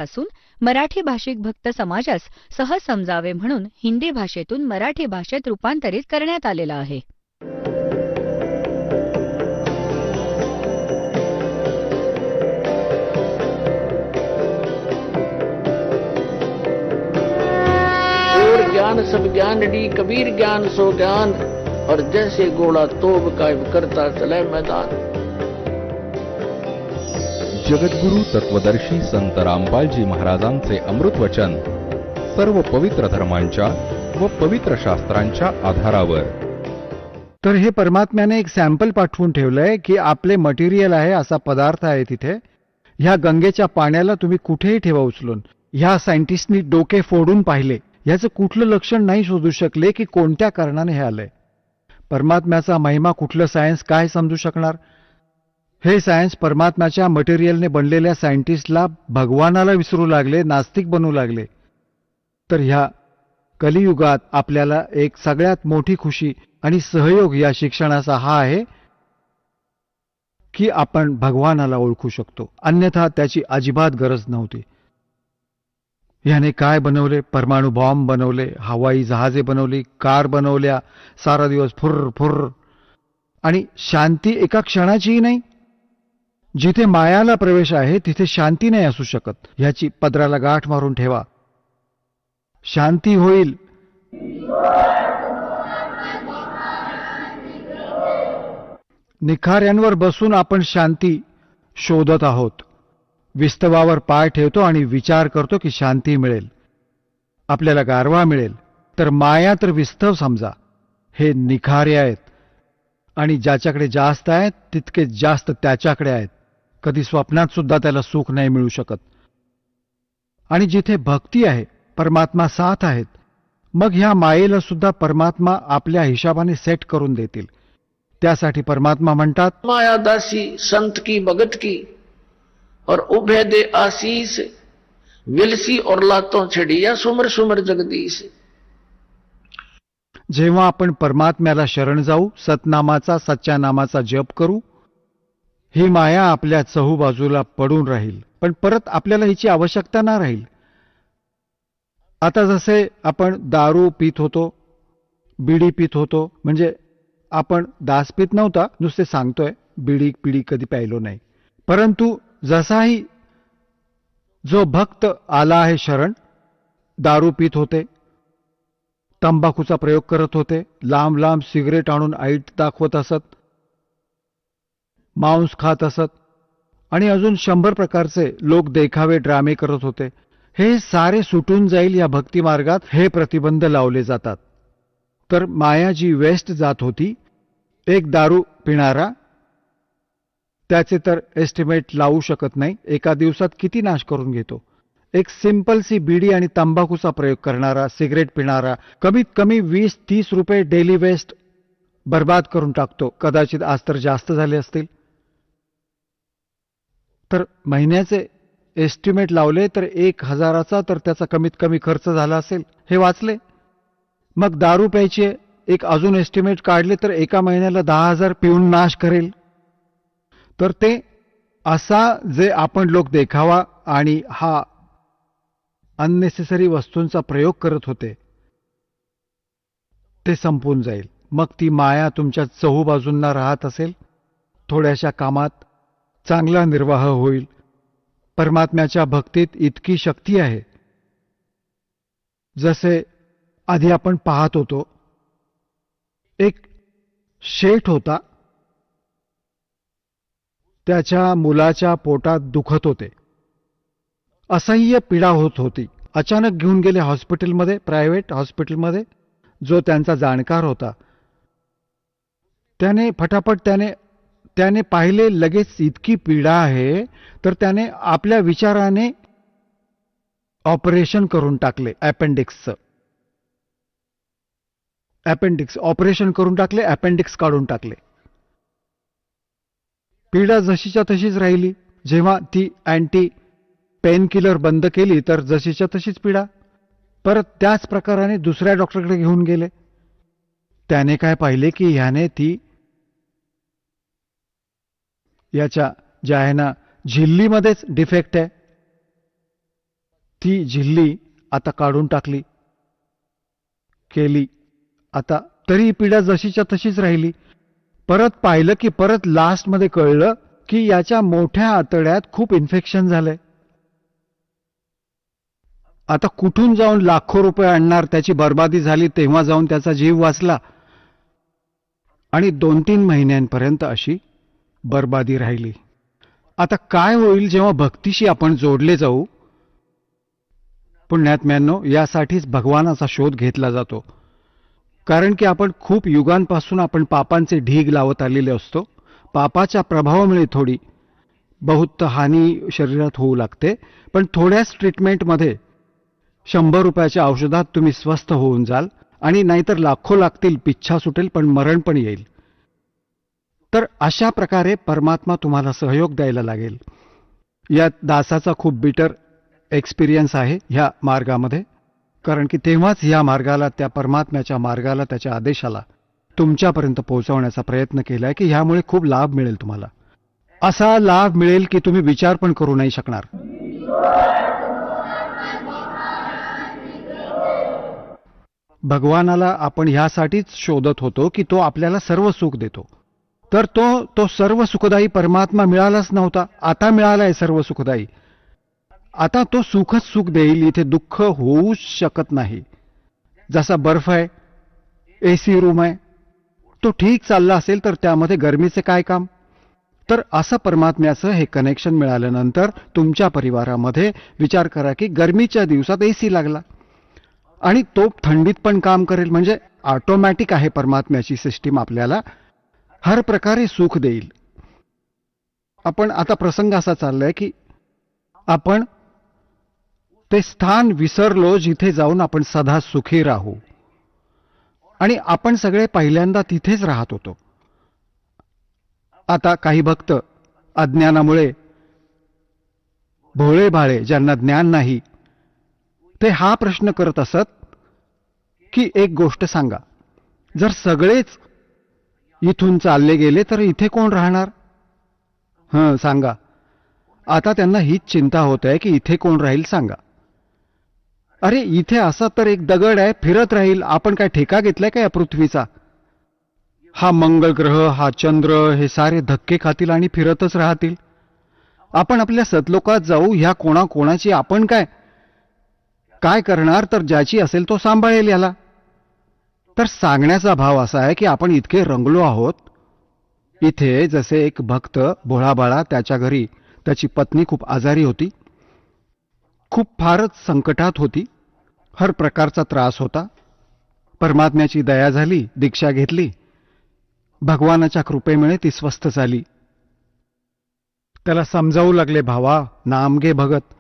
पासून मराठी भाषिक भक्त समाजास सहज समजावे म्हणून हिंदी भाषेतून मराठी भाषेत रूपांतरित करण्यात आलेला आहे. और ज्ञान सब ज्ञानडी कबीर ज्ञान सो ज्ञान और जैसे गोला तोब कायम करता चले मैदान. जगद्गुरु तत्वदर्शी संत रामपालजी महाराजांचे अमृत वचन सर्व पवित्र धर्मांच्या व पवित्र शास्त्रांच्या आधारावर. तर हे परमात्म्याने एक सॅम्पल पाठवून ठेवलंय की आपले मटेरियल आहे, असा पदार्थ आहे तिथे. ह्या गंगेच्या पाण्याला तुम्ही कुठेही ठेवा उचलून. ह्या सायंटिस्टनी डोके फोडून पाहिले, याचं कुठलं लक्षण नाही शोधू शकले की कोणत्या कारणाने हे आलंय. परमात्म्याचा महिमा कुठलं सायन्स काय समजू शकणार. हे सायन्स परमात्म्याच्या मटेरियलने बनलेल्या सायंटिस्टला भगवानाला विसरू लागले, नास्तिक बनवू लागले. तर ह्या कलियुगात आपल्याला एक सगळ्यात मोठी खुशी आणि सहयोग या शिक्षणाचा हा आहे की आपण भगवानाला ओळखू शकतो, अन्यथा त्याची अजिबात गरज नव्हती. ह्याने काय बनवले? परमाणु बॉम्ब बनवले, हवाई जहाजे बनवली, कार बनवल्या, सारा दिवस फुर्र फुर्र. आणि शांती एका क्षणाचीही नाही. जिथे मायाला प्रवेश आहे तिथे शांती नाही असू शकत. ह्याची पदराला गाठ मारून ठेवा, शांती होईल. निखाऱ्यांवर बसून आपण शांती शोधत आहोत. विस्तवावर पाय ठेवतो आणि विचार करतो की शांती मिळेल, आपल्याला गारवा मिळेल. तर माया तर विस्तव समजा, हे निखारे आहेत. आणि ज्याच्याकडे जास्त आहेत तितके जास्त त्याच्याकडे आहेत. कधी स्वप्नात सुद्धा त्याला सुख नाही मिळू शकत. आणि जिथे भक्ती आहे, परमात्मा साथ आहेत, मग ह्या मायेला सुद्धा परमात्मा आपल्या हिशाबाने सेट करून देतील. त्यासाठी परमात्मा म्हणतात, माया दासी संत की भगत की और उभय दे आशीष विलसी और लातों छड़िया सुमर सुमर जगदीश. जेव्हा आपण परमात्म्याला शरण जाऊ, सतनामाचा सच्च्या नामाचा जप करू, ही माया आपल्या चहूबाजूला पडून राहील. पण परत आपल्याला हिची आवश्यकता ना राहील. आता जसे आपण दारू पित होतो, बिडी पित होतो, म्हणजे आपण दास पित नव्हता, नुसते सांगतोय, बिडी पिडी कधी प्यायलो नाही. परंतु जसाही जो भक्त आला आहे शरण, दारू पित होते, तंबाखूचा प्रयोग करत होते, लांब लांब सिगरेट आणून आईट दाखवत असत, मांस खात असत, आणि अजून 100 प्रकारचे लोक देखावे ड्रामे करत होते. हे सारे सुटून जाईल या भक्ती मार्गात. हे प्रतिबंध लावले जातात. तर माया जी वेस्ट जात होती, एक दारू पिणारा, त्याचे तर एस्टिमेट लावू शकत नाही, एका दिवसात किती नाश करून घेतो. एक सिंपलसी बीडी आणि तंबाखूचा प्रयोग करणारा, सिगरेट पिणारा, कमीत कमी 20-30 रुपये डेली वेस्ट बर्बाद करून टाकतो. कदाचित आज तर जास्त झाले असतील. तर महिन्याचे एस्टिमेट लावले तर 1000चा तर त्याचा कमीत कमी खर्च झाला असेल, हे वाचले. मग दारू प्यायचे एक अजून एस्टिमेट काढले तर एका महिन्याला 10,000 पिऊन नाश करेल. तर ते असा जे आपण लोक देखावा आणि हा अननेसेसरी वस्तूंचा प्रयोग करत होते, ते संपून जाईल. मग ती माया तुमच्या चहूबाजूंना राहत असेल, थोड्याशा कामात चांगला निर्वाह होईल. परमात्म्याच्या भक्तीत इतकी शक्ती आहे. जसे आधी आपण पाहत होतो, एक शेठ होता, त्याच्या मुलाच्या पोटात दुखत होते, असह्य पीडा होत होती. अचानक घेऊन गेले हॉस्पिटलमध्ये, प्रायव्हेट हॉस्पिटलमध्ये. जो त्यांचा जाणकार होता त्याने फटाफट त्याने पाहिले, लगेच इतकी पीडा आहे, तर त्याने आपल्या विचाराने ऑपरेशन करून टाकले. अपेंडिक्स ऑपरेशन करून टाकले, अपेंडिक्स काढून टाकले. पीडा जशीच्या तशीच राहिली. जेव्हा ती अँटी पेन किलर बंद केली तर जशीच्या तशीच पीडा. परत त्याच प्रकाराने दुसऱ्या डॉक्टरकडे घेऊन गेले. त्याने काय पाहिले की ह्याने ती याच्या ज्या आहे ना झिल्लीमध्येच डिफेक्ट आहे. ती झिल्ली आता काढून टाकली, केली. आता तरी पीडा जशीच्या तशीच राहिली. परत पाहिलं की परत लास्टमध्ये कळलं की याच्या मोठ्या आतड्यात खूप इन्फेक्शन झालंय. आता कुठून जाऊन लाखो रुपये आणणार, त्याची बर्बादी झाली. तेव्हा जाऊन त्याचा जीव वाचला आणि 2-3 महिन्यांपर्यंत अशी बर्बादी राहिली. आता काय होईल जेव्हा भक्तीशी आपण जोडले जाऊ? पुण्यात्म्यांनो, यासाठीच भगवानाचा शोध घेतला जातो. कारण की आपण खूप युगांपासून आपण पापांचे ढीग लावत आलेले असतो. पापाच्या प्रभावामुळे थोडी बहुत हानी शरीरात होऊ लागते. पण थोड्याच ट्रीटमेंटमध्ये 100 रुपयाच्या औषधात तुम्ही स्वस्थ होऊन जाल. आणि नाहीतर लाखो लागतील, पिच्छा सुटेल, पण मरण पण येईल. तर अशा प्रकारे परमात्मा तुम्हाला सहयोग द्यायला लागेल. या दासाचा खूप बिटर एक्सपिरियन्स आहे ह्या मार्गामध्ये. कारण की तेव्हाच या मार्गाला, त्या परमात्म्याच्या मार्गाला, त्याच्या आदेशाला तुमच्यापर्यंत पोहोचवण्याचा प्रयत्न केलाय की ह्यामुळे खूप लाभ मिळेल तुम्हाला. असा लाभ मिळेल की तुम्ही विचार पण करू नाही शकणार. भगवानाला आपण ह्यासाठीच शोधत होतो की तो आपल्याला सर्व सुख देतो. तर तो सर्व सुखदायी परमात्मा मिळालाच नव्हता. आता मिळालाय सर्व सुखदायी. आता तो सुखच सुख देईल. इथे दुःख होऊच शकत नाही. जसा बर्फ आहे, एसी रूम आहे, तो ठीक चालला असेल तर त्यामध्ये गरमीचे काय काम? तर असं परमात्म्याचं हे कनेक्शन मिळाल्यानंतर तुमच्या परिवारामध्ये विचार करा की गरमीच्या दिवसात एसी लागला आणि तो थंडीत पण काम करेल. म्हणजे ऑटोमॅटिक आहे परमात्म्याची सिस्टीम, आपल्याला हर प्रकारे सुख देईल. आपण आता प्रसंग असा चाललाय की आपण ते स्थान विसरलो जिथे जाऊन आपण सदा सुखी राहू. आणि आपण सगळे पहिल्यांदा तिथेच राहत होतो. आता काही भक्त अज्ञानामुळे, भोळे भाळे ज्यांना ज्ञान नाही, ते हा प्रश्न करत असत की एक गोष्ट सांगा, जर सगळेच इथून चालले गेले तर इथे कोण राहणार? सांगा. आता त्यांना हीच चिंता होत आहे की इथे कोण राहील सांगा. अरे इथे असा तर एक दगड आहे, फिरत राहील. आपण काय ठेका घेतलाय का या पृथ्वीचा? हा मंगळ ग्रह, हा चंद्र, हे सारे धक्के खातील आणि फिरतच राहतील. आपण आपल्या सतलोकात जाऊ, ह्या कोणाची आपण काय करणार? तर ज्याची असेल तो सांभाळेल याला. तर सांगण्याचा भाव असा आहे की आपण इतके रंगलो आहोत. इथे जसे एक भक्त भोळाबाळा, त्याच्या घरी त्याची पत्नी खूप आजारी होती, खूप फारच संकटात होती, हर प्रकारचा त्रास होता. परमात्म्याची दया झाली, दीक्षा घेतली, भगवानाच्या कृपेमुळे ती स्वस्थ झाली. त्याला समजावू लागले, भावा नाम घे भगत,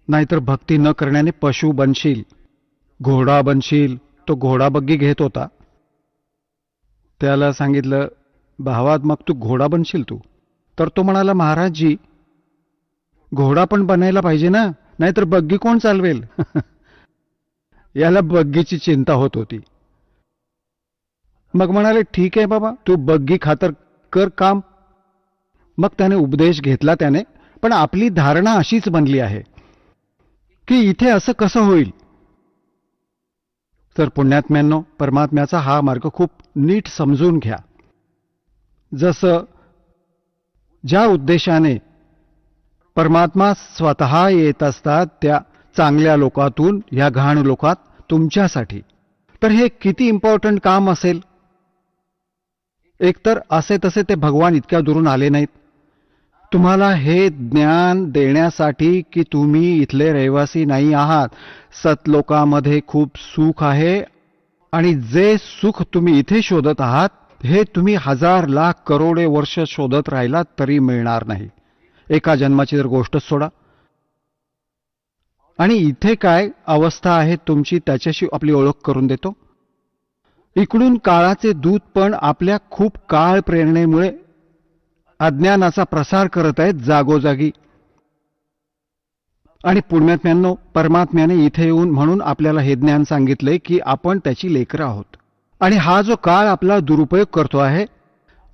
नाहीतर भक्ती न करण्याने पशु बनशील, घोडा बनशील. तो घोडा बग्गी घेत होता. त्याला सांगितलं, भावा मग तू घोडा बनशील तू. तर तो म्हणाला, महाराजजी घोडा पण बनायला पाहिजे ना, नाहीतर बग्गी कोण चालवेल? याला बग्गीची चिंता होत होती. मग म्हणाले, ठीक आहे बाबा, तू बग्गी खातर कर काम. मग त्याने उपदेश घेतला त्याने. पण आपली धारणा अशीच बनली आहे की इथे असं कसं होईल? तर पुण्यात्म्यांनो, परमात्म्याचा हा मार्ग खूप नीट समजून घ्या. जसं ज्या उद्देशाने परमात्मा स्वतः येत असतात त्या चांगल्या लोकातून या घाण लोकात तुमच्यासाठी, तर हे किती इम्पॉर्टंट काम असेल. एकतर असे तसे ते भगवान इतक्या दुरून आले नाहीत. तुम्हाला हे ज्ञान देण्यासाठी की तुम्ही इथले रहिवासी नाही आहात. सतलोकामध्ये खूप सुख आहे आणि जे सुख तुम्ही इथे शोधत आहात हे तुम्ही 1000 लाख करोडे वर्ष शोधत राहिलात तरी मिळणार नाही. एका जन्माची जर गोष्टच सोडा. आणि इथे काय अवस्था आहे तुमची त्याच्याशी आपली ओळख करून देतो. इकडून काळाचे दूत पण आपल्या खूप काळ प्रेरणेमुळे अज्ञानाचा प्रसार करत आहेत जागोजागी. आणि पुण्यात्म्यांनो, परमात्म्याने इथे येऊन म्हणून आपल्याला हे ज्ञान सांगितले की आपण त्याची लेकरं आहोत. आणि हा जो काळ आपला दुरुपयोग करतो आहे,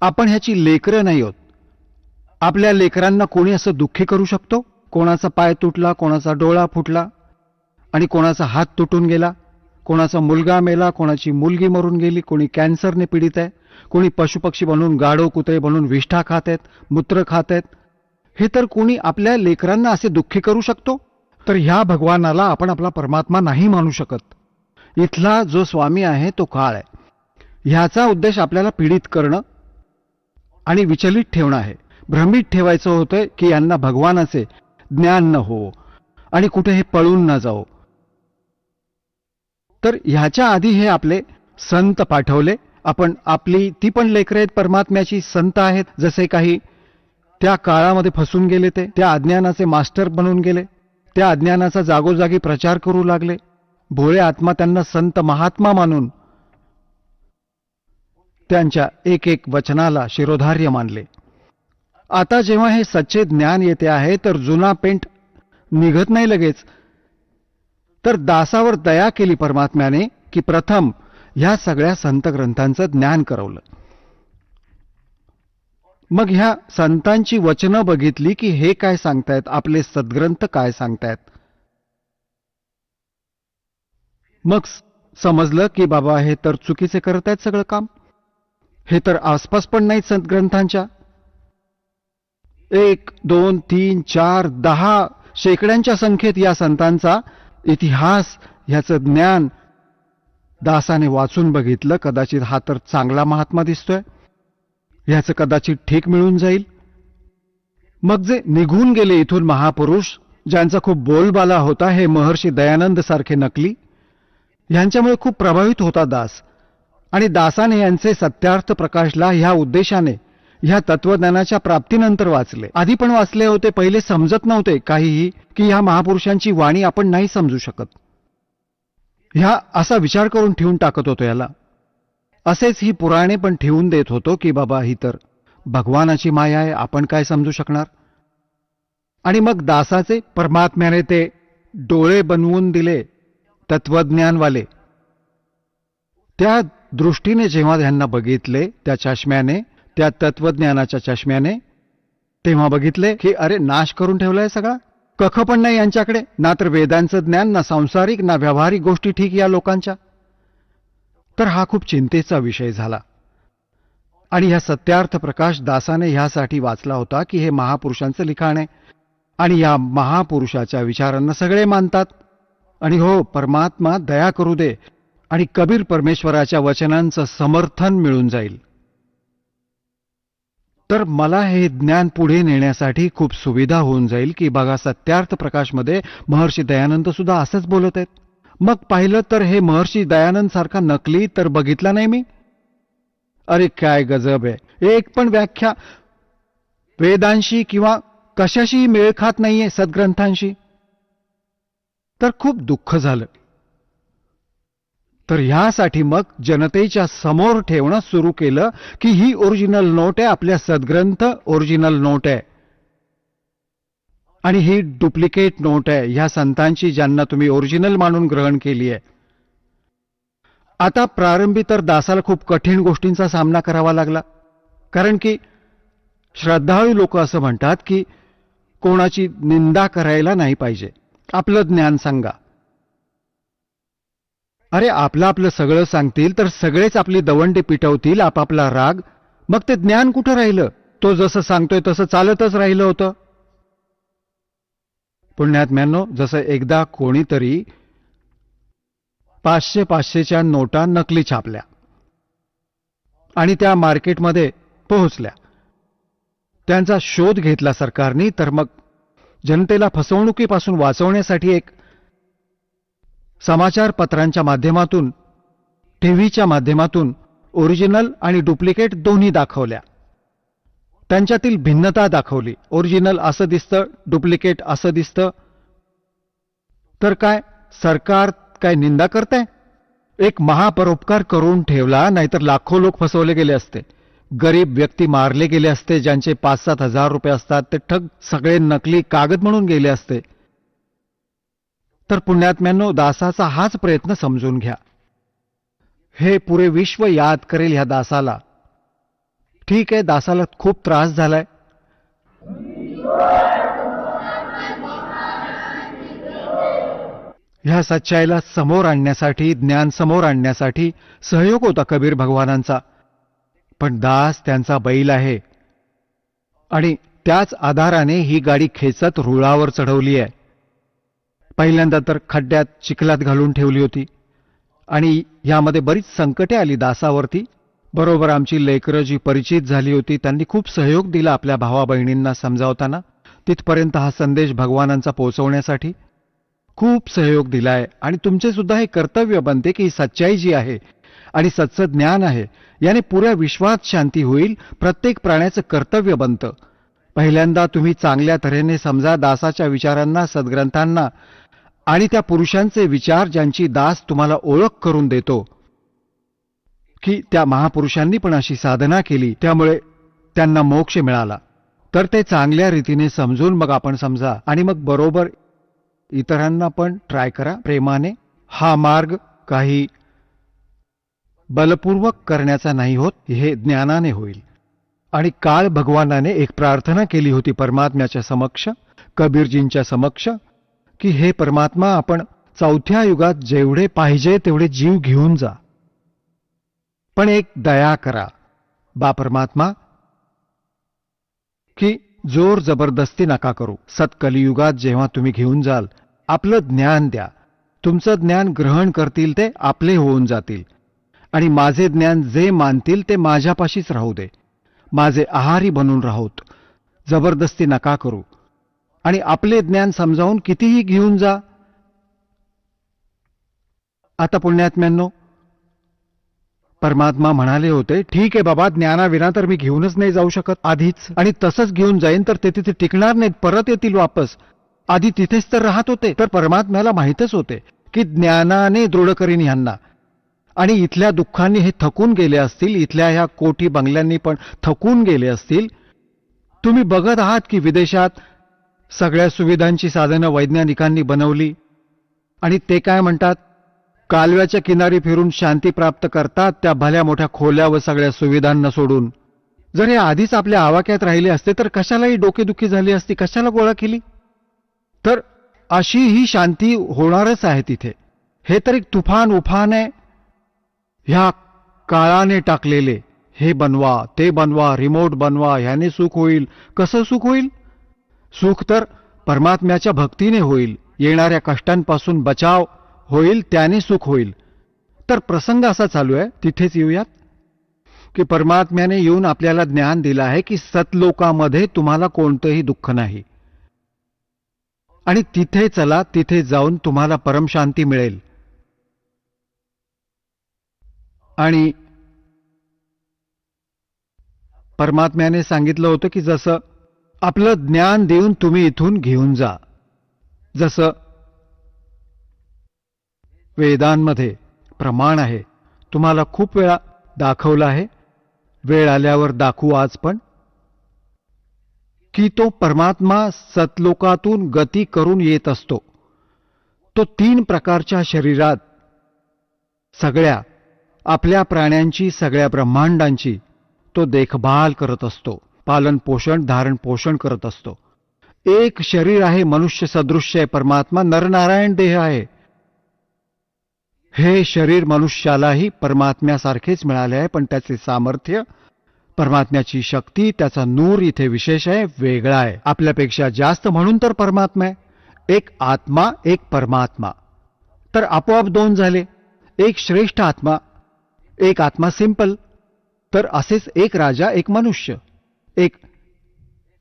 आपण ह्याची लेकरं नाही आहोत. आपल्या लेकरांना कोणी असं दुःखी करू शकतो? कोणाचा पाय तुटला, कोणाचा डोळा फुटला आणि कोणाचा हात तुटून गेला, कोणाचा मुलगा मेला, कोणाची मुलगी मरून गेली, कोणी कॅन्सरने पीडित आहे, कोणी पशुपक्षी बनून, गाढव कुत्रे बनून विष्ठा खात आहेत, मूत्र खात आहेत. हे तर कोणी आपल्या लेकरांना असे दुःखी करू शकतो? तर ह्या भगवानाला आपण आपला परमात्मा नाही मानू शकत. इथला जो स्वामी आहे तो काळ आहे. ह्याचा उद्देश आपल्याला पीडित करणं आणि विचलित ठेवणं आहे. भ्रमित ठेवायचं होतं की यांना भगवानाचे ज्ञान न हो आणि कुठेही पळून न जाओ. तर ह्याच्या आधी हे आपले संत पाठवले. आपण आपली ती पण लेकरं आहेत परमात्म्याची, संत आहेत. जसे काही त्या काळामध्ये फसून गेले, ते त्या अज्ञानाचे मास्टर बनून गेले, त्या अज्ञानाचा जागोजागी प्रचार करू लागले. भोळे आत्मा त्यांना संत महात्मा मानून त्यांच्या एक एक वचनाला शिरोधार्य मानले. आता जेव्हा हे सच्चे ज्ञान येते आहे तर जुना पेंट निघत नाही लगेच. तर दासावर दया केली परमात्म्याने की प्रथम ह्या सगळ्या संत ग्रंथांचं ज्ञान करवलं. मग ह्या संतांची वचनं बघितली की हे काय सांगतायत, आपले सद्ग्रंथ काय सांगतायत. मग समजलं की बाबा हे तर चुकीचे करत आहेत सगळं काम. हे तर आसपास पण नाहीत सद्ग्रंथांच्या. 1, 2, 3, 4, 10 शेकड्यांच्या संख्येत या संतांचा इतिहास, ह्याचं ज्ञान दासाने वाचून बघितलं. कदाचित हा तर चांगला महात्मा दिसतोय, ह्याचं कदाचित ठीक मिळून जाईल. मग जे निघून गेले इथून महापुरुष, ज्यांचा खूप बोलबाला होता, हे महर्षी दयानंद सारखे नकली, ह्यांच्यामुळे खूप प्रभावित होता दास. आणि दासाने यांचे सत्यार्थ प्रकाशला ह्या उद्देशाने ह्या तत्वज्ञानाच्या प्राप्तीनंतर वाचले. आधी पण वाचले होते, पहिले समजत नव्हते काहीही की ह्या महापुरुषांची वाणी आपण नाही समजू शकत. ह्या असा विचार करून ठेवून टाकत होतो याला. असेच ही पुराणे पण ठेवून देत होतो की बाबा ही तर भगवानाची माया आहे, आपण काय समजू शकणार. आणि मग दासाचे परमात्म्याने ते डोळे बनवून दिले तत्वज्ञानवाले. त्या दृष्टीने जेव्हा ह्यांना बघितले, त्या चष्म्याने, त्या तत्वज्ञानाच्या चष्म्याने, तेव्हा बघितले की अरे नाश करून ठेवलाय सगळा. कख पण नाही यांच्याकडे, ना तर वेदांचं ज्ञान, ना सांसारिक, ना व्यावहारिक गोष्टी ठीक या लोकांच्या. तर हा खूप चिंतेचा विषय झाला. आणि ह्या सत्यार्थ प्रकाश दासाने ह्यासाठी वाचला होता की हे महापुरुषांचं लिखाण आहे आणि या महापुरुषाच्या विचारांना सगळे मानतात. आणि हो, परमात्मा दया करू दे आणि कबीर परमेश्वराच्या वचनांचं समर्थन मिळून जाईल. तर मला हे ज्ञान पुढे नेण्यासाठी खूप सुविधा होऊन जाईल की बघा सत्यार्थ प्रकाशमध्ये महर्षी दयानंद सुद्धा असंच बोलत आहेत. मग पाहिलं तर हे महर्षी दयानंद सारखा नकली तर बघितला नाही मी. अरे काय गजब आहे. एक पण व्याख्या वेदांशी किंवा कशाशीही मेळ खात नाहीये, सद्ग्रंथांशी. तर खूप दुःख झालं. तर ह्यासाठी मग जनतेच्या समोर ठेवणं सुरू केलं की ही ओरिजिनल नोट आहे, आपल्या सद्ग्रंथ ओरिजिनल नोट आहे आणि ही डुप्लिकेट नोट आहे ह्या संतांची, ज्यांना तुम्ही ओरिजिनल मानून ग्रहण केली आहे. आता प्रारंभी तर दासाला खूप कठीण गोष्टींचा सामना करावा लागला. कारण की श्रद्धाळू लोक असं म्हणतात की कोणाची निंदा करायला नाही पाहिजे, आपलं ज्ञान सांगा. अरे आपलं आपलं सगळं सांगतील तर सगळेच आपली दवंडी पिटवतील, आपापला राग. मग ते ज्ञान कुठं राहिलं? तो जसं सांगतोय तसं चालतच राहिलं होतं. पुण्यात्म्यांनो, जसं एकदा कोणीतरी 500-500च्या नोटा नकली छापल्या आणि त्या मार्केटमध्ये पोहोचल्या. त्यांचा शोध घेतला सरकारने. तर मग जनतेला फसवणुकीपासून वाचवण्यासाठी एक समाचार पत्रांच्या माध्यमातून, टीव्हीच्या माध्यमातून ओरिजिनल आणि डुप्लिकेट दोन्ही दाखवल्या. त्यांच्यातील भिन्नता दाखवली. ओरिजिनल असं दिसतं, डुप्लिकेट असं दिसतं. तर काय सरकार काय निंदा करताय? एक महापरोपकार करून ठेवला, नाहीतर लाखो लोक फसवले गेले असते. गरीब व्यक्ती मारले गेले असते, ज्यांचे 5-7 हजार रुपये असतात ते ठग सगळे नकली कागद म्हणून गेले असते. तर पुण्यात्म्यांनो, दासाचा हाच प्रयत्न समजून घ्या. हे पुरे विश्व याद करेल ह्या दासाला. ठीक आहे, दासाला खूप त्रास झालाय. ह्या सच्चाईला समोर आणण्यासाठी, ज्ञान समोर आणण्यासाठी सहयोग होता कबीर भगवानांचा. पण दास त्यांचा बैल आहे आणि त्याच आधाराने ही गाडी खेचत रुळावर चढवली आहे. पहिल्यांदा तर खड्ड्यात चिखलात घालून ठेवली होती आणि यामध्ये बरीच संकटे आली दासावरती. बरोबर आमची लेकरं जी परिचित झाली होती त्यांनी खूप सहयोग दिला आपल्या भावा बहिणींना समजावताना, तिथपर्यंत हा संदेश भगवानांचा पोहोचवण्यासाठी खूप सहयोग दिलाय. आणि तुमचे सुद्धा हे कर्तव्य बनते की ही सच्चाई जी आहे आणि सच्चं ज्ञान आहे याने पुऱ्या विश्वात शांती होईल. प्रत्येक प्राण्याचं कर्तव्य बनतं. पहिल्यांदा तुम्ही चांगल्या तऱ्हेने समजा दासाच्या विचारांना, सद्ग्रंथांना आणि त्या पुरुषांचे विचार ज्यांची दास तुम्हाला ओळख करून देतो की त्या महापुरुषांनी पण अशी साधना केली त्यामुळे त्यांना मोक्ष मिळाला. तर ते चांगल्या रीतीने समजून मग आपण समजा आणि मग बरोबर इतरांना पण ट्राय करा प्रेमाने. हा मार्ग काही बलपूर्वक करण्याचा नाही होत, हे ज्ञानाने होईल. आणि काळ भगवानाने एक प्रार्थना केली होती परमात्म्याच्या समक्ष, कबीरजींच्या समक्ष, की हे परमात्मा, आपण चौथ्या युगात जेवढे पाहिजे तेवढे जीव घेऊन जा, पण एक दया करा बा परमात्मा, की जोर जबरदस्ती नका करू. सत्कलियुगात जेव्हा तुम्ही घेऊन जाल आपलं ज्ञान द्या. तुमचं ज्ञान ग्रहण करतील ते आपले होऊन जातील आणि माझे ज्ञान जे मानतील ते माझ्यापाशीच राहू दे. माझे आहारी बनून राहोत. जबरदस्ती नका करू आणि आपले ज्ञान समजावून कितीही घेऊन जा. आता पुण्यात्म्यांनो, परमात्मा म्हणाले होते, ठीक आहे बाबा, ज्ञानाविना तर मी घेऊनच नाही जाऊ शकत आधीच, आणि तसंच घेऊन जाईन तर ते तिथे टिकणार नाहीत, परत येतील वापस. आधी तिथेच तर राहत होते. तर परमात्म्याला माहीतच होते की ज्ञानाने दृढ करीन ह्यांना. आणि इथल्या दुःखांनी हे थकून गेले असतील, इथल्या ह्या कोठी बंगल्यांनी पण थकून गेले असतील. तुम्ही बघत आहात की विदेशात सगळ्या सुविधांची साधनं वैज्ञानिकांनी बनवली आणि ते काय म्हणतात, कालव्याच्या किनारी फिरून शांती प्राप्त करतात त्या भल्या मोठ्या खोल्या व सगळ्या सुविधांना सोडून. जर हे आधीच आपल्या आवाक्यात राहिले असते तर कशालाही डोकेदुखी झाली असती, कशाला गोळा केली. तर अशी ही शांती होणारच आहे तिथे. हे तर एक तुफान उफान आहे. ह्या काळाने टाकलेले, हे बनवा, ते बनवा, रिमोट बनवा, ह्याने सुख होईल. कसं सुख होईल? सुख तर परमात्म्याच्या भक्तीने होईल. येणाऱ्या कष्टांपासून बचाव होईल, त्याने सुख होईल. तर प्रसंग असा चालू आहे, तिथेच येऊयात, की परमात्म्याने येऊन आपल्याला ज्ञान दिलं आहे की सतलोकामध्ये तुम्हाला कोणतंही दुःख नाही आणि तिथे चला, तिथे जाऊन तुम्हाला परमशांती मिळेल. आणि परमात्म्याने सांगितलं होतं की जसं आपलं ज्ञान देऊन तुम्ही इथून घेऊन जा. जसं वेदांमध्ये प्रमाण आहे, तुम्हाला खूप वेळा दाखवलं आहे, वेळ आल्यावर दाखवू आज पण, की तो परमात्मा सतलोकातून गती करून येत असतो. तो 3 प्रकारच्या शरीरात सगळ्या आपल्या प्राण्यांची, सगळ्या ब्रह्मांडांची तो देखभाल करत असतो, पालन पोषण, धारण पोषण करत असतो. एक शरीर आहे, मनुष्य सदृश्य आहे परमात्मा, नरनारायण देह आहे. हे शरीर मनुष्यालाही परमात्म्यासारखेच मिळाले आहे, पण त्याचे सामर्थ्य, परमात्म्याची शक्ती, त्याचा नूर इथे विशेष आहे, वेगळा आहे, आपल्यापेक्षा जास्त. म्हणून तर परमात्मा आहे. एक आत्मा, एक परमात्मा. तर आपोआप 2 झाले. एक श्रेष्ठ आत्मा, एक आत्मा सिंपल. तर असेच एक राजा, एक मनुष्य, एक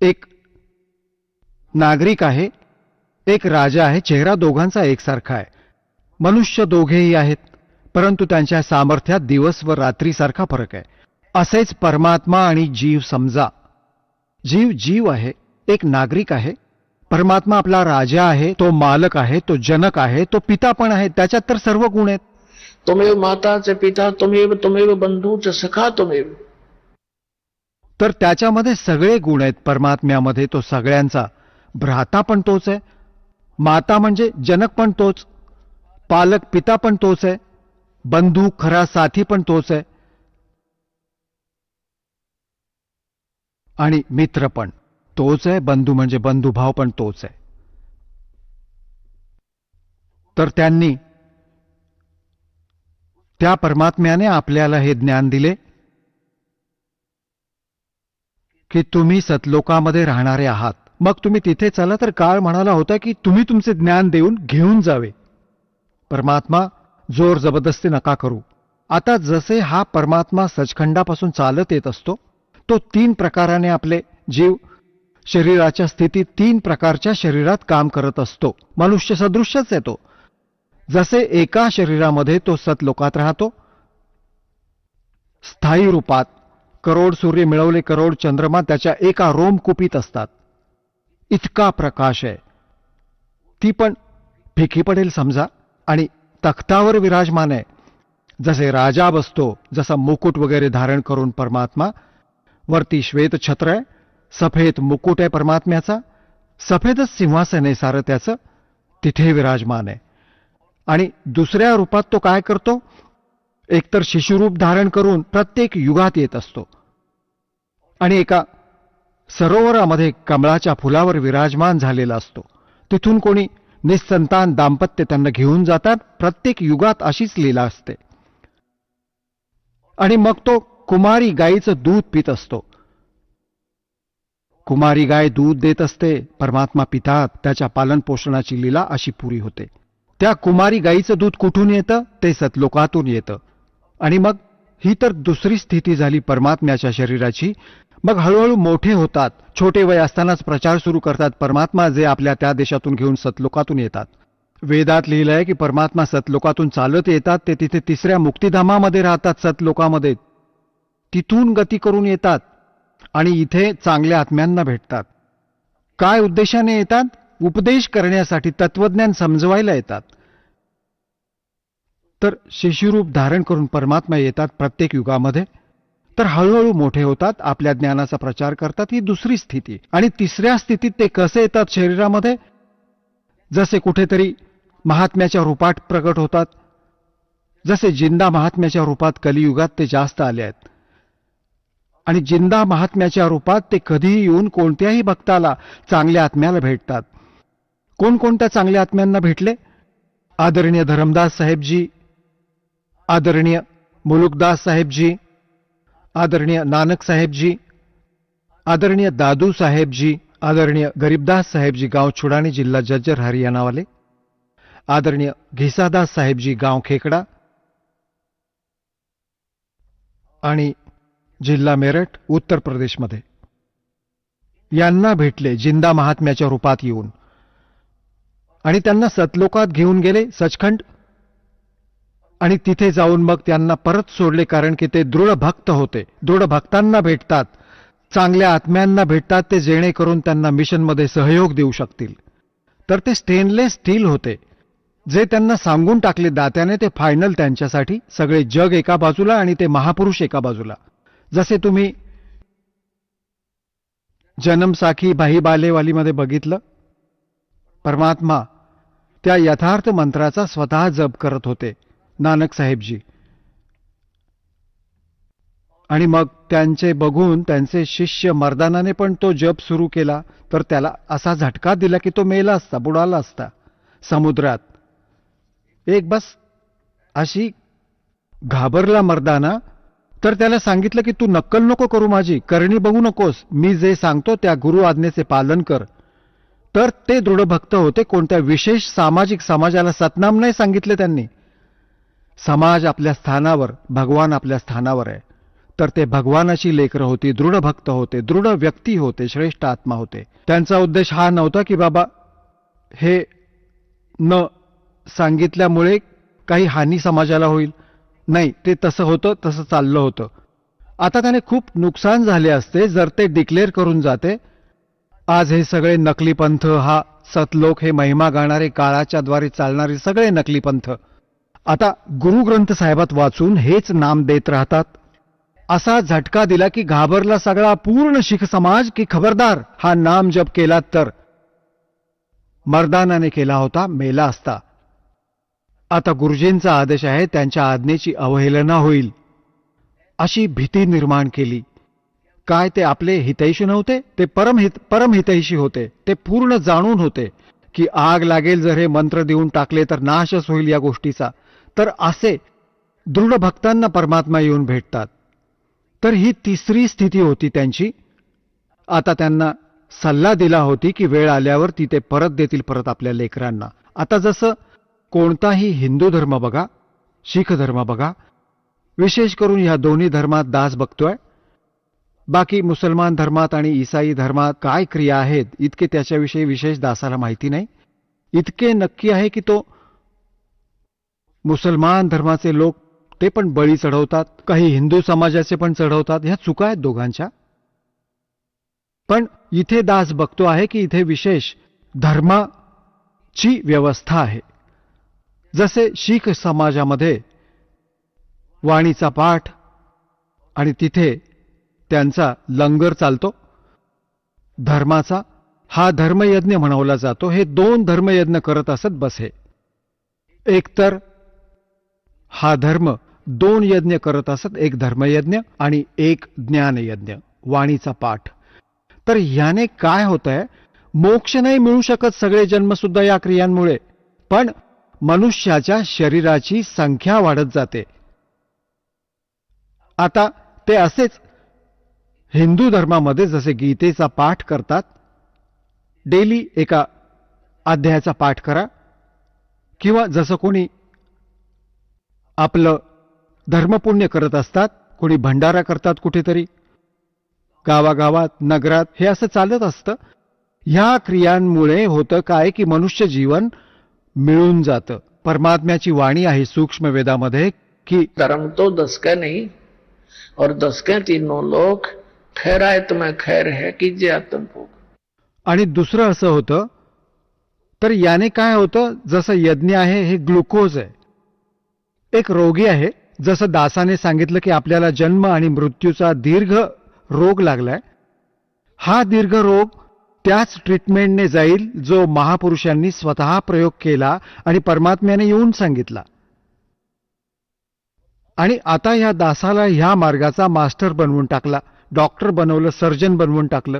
एक नागरिक आहे, एक राजा आहे. चेहरा दोघांचा एकसारखा आहे. मनुष्य दोघेही आहेत, परंतु त्यांच्या सामर्थ्यात दिवस व रात्रीसारखा फरक आहे. असेच परमात्मा आणि जीव समजा. जीव जीव आहे, एक नागरिक आहे. परमात्मा आपला राजा आहे, तो मालक आहे, तो जनक आहे, तो पिता पण आहे. त्याच्यात तर सर्व गुण आहेत. त्वमेव माता च पिता त्वमेव त्वमेव बंधू च सखा त्वमेव. तर त्याच्यामध्ये सगळे गुण आहेत. परमात्म्यामध्ये तो सगळ्यांचा भ्राता पण तोच आहे, माता म्हणजे जनक पण तोच, पालक पिता पण तोच आहे, बंधू खरा साथी पण तोच आहे आणि मित्र पण तोच आहे. बंधू म्हणजे बंधुभाव पण तोच आहे. तर त्यांनी त्या परमात्म्याने आपल्याला हे ज्ञान दिले की तुम्ही सतलोकामध्ये राहणारे आहात. मग तुम्ही तिथे चला, तर काळ म्हणाला होता की तुम्ही तुमचे ज्ञान देऊन घेऊन जावे. परमात्मा जोर जबरदस्ती नका करू. आता जसे हा परमात्मा सचखंडापासून चालत येत असतो, तो 3 प्रकाराने आपले जीव शरीराच्या स्थितीत 3 प्रकारच्या शरीरात काम करत असतो. मनुष्य सदृश्यच आहे तो. जसे एका शरीरामध्ये तो सतलोकात राहतो, स्थायी रूपात, करोड सूर्य मिळवले करोड चंद्रमा त्याच्या एका रोमकुपीत असतात, इतका प्रकाश आहे. ती पण फिकी पडेल समजा, आणि तख्तावर विराजमान आहे. जसे राजा बसतो, जसा मुकुट वगैरे धारण करून परमात्मा, वरती श्वेत छत्र आहे, सफेद मुकुट आहे परमात्म्याचा, सफेदच सिंहासन आहे सारं त्याचं, तिथे विराजमान आहे. आणि दुसऱ्या रूपात तो काय करतो, एकतर शिशुरूप धारण करून प्रत्येक युगात येत असतो, आणि एका सरोवरामध्ये कमळाच्या फुलावर विराजमान झालेला असतो. तिथून कोणी निसंतान दाम्पत्य त्यांना घेऊन जातात. प्रत्येक युगात अशीच लीला असते. आणि मग तो कुमारी गायीचं दूध पित असतो. कुमारी गाय दूध देत असते, परमात्मा पितात, त्याच्या पालन पोषणाची लीला अशी पुरी होते. त्या कुमारी गायीचं दूध कुठून येतं, ते सतलोकातून येतं. आणि मग ही तर दुसरी स्थिती झाली परमात्म्याच्या शरीराची. मग हळूहळू मोठे होतात, छोटे वय असतानाच प्रचार सुरू करतात. परमात्मा जे आपल्या त्या देशातून घेऊन सतलोकातून येतात. वेदात लिहिलं आहे की परमात्मा सतलोकातून चालत येतात, ते तिथे 3ऱ्या मुक्तिधामामध्ये राहतात सतलोकामध्ये. तिथून गती करून येतात आणि इथे चांगल्या आत्म्यांना भेटतात. काय उद्देशाने येतात? उपदेश करण्यासाठी, तत्वज्ञान समजवायला येतात. तर शिशुरूप धारण करून परमात्मा येतात प्रत्येक युगामध्ये. तर हळूहळू मोठे होतात, आपल्या ज्ञानाचा प्रचार करतात. ही दुसरी स्थिती. आणि 3ऱ्या स्थितीत ते कसे येतात शरीरामध्ये? जसे कुठेतरी महात्म्याच्या रूपात प्रकट होतात. जसे जिंदा महात्म्याच्या रूपात कलियुगात ते जास्त आले आहेत. आणि जिंदा महात्म्याच्या रूपात ते कधीही येऊन कोणत्याही भक्ताला, चांगल्या आत्म्याला भेटतात. कोणकोणत्या चांगल्या आत्म्यांना भेटले? आदरणीय धरमदास साहेबजी, आदरणीय मुलुकदास साहेबजी, आदरणीय नानक साहेबजी, आदरणीय दादू साहेबजी, आदरणीय गरीबदास साहेबजी, गाव छुडानी, जिल्हा जज्जर, हरियाणा वाले, आदरणीय घिसादास साहेबजी, गाव खेकडा आणि जिल्हा मेरठ, उत्तर प्रदेशमध्ये. यांना भेटले जिंदा महात्म्याच्या रूपात येऊन. आणि त्यांना सतलोकात घेऊन गेले, सचखंड. आणि तिथे जाऊन मग त्यांना परत सोडले, कारण की ते दृढ भक्त होते. दृढ भक्तांना भेटतात, चांगल्या आत्म्यांना भेटतात, ते जेणेकरून त्यांना मिशनमध्ये सहयोग देऊ शकतील. तर ते स्टेनलेस स्टील होते, जे त्यांना सांगून टाकले दात्याने. ते फायनल त्यांच्यासाठी. सगळे जग एका बाजूला आणि ते महापुरुष एका बाजूला. जसे तुम्ही जन्मसाखी भाई बालेवालीमध्ये बघितलं, परमात्मा त्या यथार्थ मंत्राचा स्वतः जप करत होते, नानक साहेबजी. आणि मग त्यांचे बघून त्यांचे शिष्य मर्दानाने पण तो जप सुरू केला, तर त्याला असा झटका दिला की तो मेला असता, बुडाला असता समुद्रात. एक बस अशी घाबरला मर्दाना. तर त्याला सांगितलं की तू नक्कल नको करू, माझी करणी बघू नकोस, मी जे सांगतो त्या गुरु आज्ञेचे पालन कर. तर ते दृढ भक्त होते. कोणत्या विशेष सामाजिक समाजाला सतनाम नाही सांगितले त्यांनी. समाज आपल्या स्थानावर, भगवान आपल्या स्थानावर आहे. तर ते भगवानाची लेकरं होती, दृढ भक्त होते, दृढ व्यक्ती होते, श्रेष्ठ आत्मा होते. त्यांचा उद्देश हा नव्हता की बाबा हे न सांगितल्यामुळे काही हानी समाजाला होईल. नाही, ते तसं होतं, तसं चाललं होतं. आता त्याने खूप नुकसान झाले असते जर ते डिक्लेअर करून जाते. आज हे सगळे नकली पंथ, हा सतलोक, हे महिमा गाणारे, काळाच्या द्वारे चालणारे सगळे नकली पंथ आता गुरुग्रंथ साहेबात वाचून हेच नाम देत राहतात. असा झटका दिला की घाबरला सगळा पूर्ण शीख समाज की खबरदार, हा नाम जप केला तर. मर्दानाने केला होता, मेला असता. आता गुरुजींचा आदेश आहे, त्यांच्या आज्ञेची अवहेलना होईल अशी भीती निर्माण केली. काय ते आपले हितैषी नव्हते? ते परमहितैषी होते. ते पूर्ण जाणून होते. की आग लागेल जर हे मंत्र देऊन टाकले तर नाशच होईल या गोष्टीचा. तर असे दृढ भक्तांना परमात्मा येऊन भेटतात. तर ही तिसरी स्थिती होती त्यांची. आता त्यांना सल्ला दिला होती की वेळ आल्यावर ती ते परत देतील परत आपल्या लेकरांना. आता जसं कोणताही हिंदू धर्म बघा, शीख धर्म बघा, विशेष करून ह्या दोन्ही धर्मात दास बघतोय. बाकी मुसलमान धर्मात आणि ईसाई धर्मात काय क्रिया आहेत इतके त्याच्याविषयी विशेष दासाला माहिती नाही. इतके नक्की आहे की तो मुसलमान धर्माचे लोक ते पण बळी चढवतात, काही हिंदू समाजाचे पण चढवतात. ह्या चुका आहेत दोघांच्या. पण इथे दास बघतो आहे की इथे विशेष धर्माची व्यवस्था आहे. जसे शीख समाजामध्ये वाणीचा पाठ आणि तिथे त्यांचा लंगर चालतो धर्माचा, हा धर्मयज्ञ म्हणवला जातो. हे 2 धर्मयज्ञ करत असत बस. हे एकतर हा धर्म 2 यज्ञ करत असत, एक धर्मयज्ञ आणि एक ज्ञानयज्ञ, वाणीचा पाठ. तर ह्याने काय होतंय, मोक्ष नाही मिळू शकत सगळे जन्म सुद्धा या क्रियांमुळे, पण मनुष्याच्या शरीराची संख्या वाढत जाते. आता ते असेच हिंदू धर्मामध्ये जसे गीतेचा पाठ करतात, डेली एका अध्यायाचा पाठ करा, किंवा जसं कोणी आपलं धर्मपुण्य करत असतात, कोणी भंडारा करतात कुठेतरी गावागावात नगरात, हे असं चालत असतं. ह्या क्रियांमुळे होतं काय की मनुष्य जीवन मिळून जातं. परमात्म्याची वाणी आहे सूक्ष्म वेदामध्ये की धर्म तो 10 का नहीं और 10 के तीनों लोग खैरायत में खैर है कीजिए आत्मभोग. आणि दुसरं असं होतं, तर याने काय होतं, जसं यज्ञ आहे हे ग्लुकोज आहे. एक रोगी आहे, जसं दासाने सांगितलं की आपल्याला जन्म आणि मृत्यूचा दीर्घ रोग लागलाय. हा दीर्घ रोग त्याच ट्रीटमेंटने जाईल जो महापुरुषांनी स्वतः प्रयोग केला आणि परमात्म्याने येऊन सांगितला. आणि आता ह्या दासाला ह्या मार्गाचा मास्टर बनवून टाकला, डॉक्टर बनवलं, सर्जन बनवून टाकलं.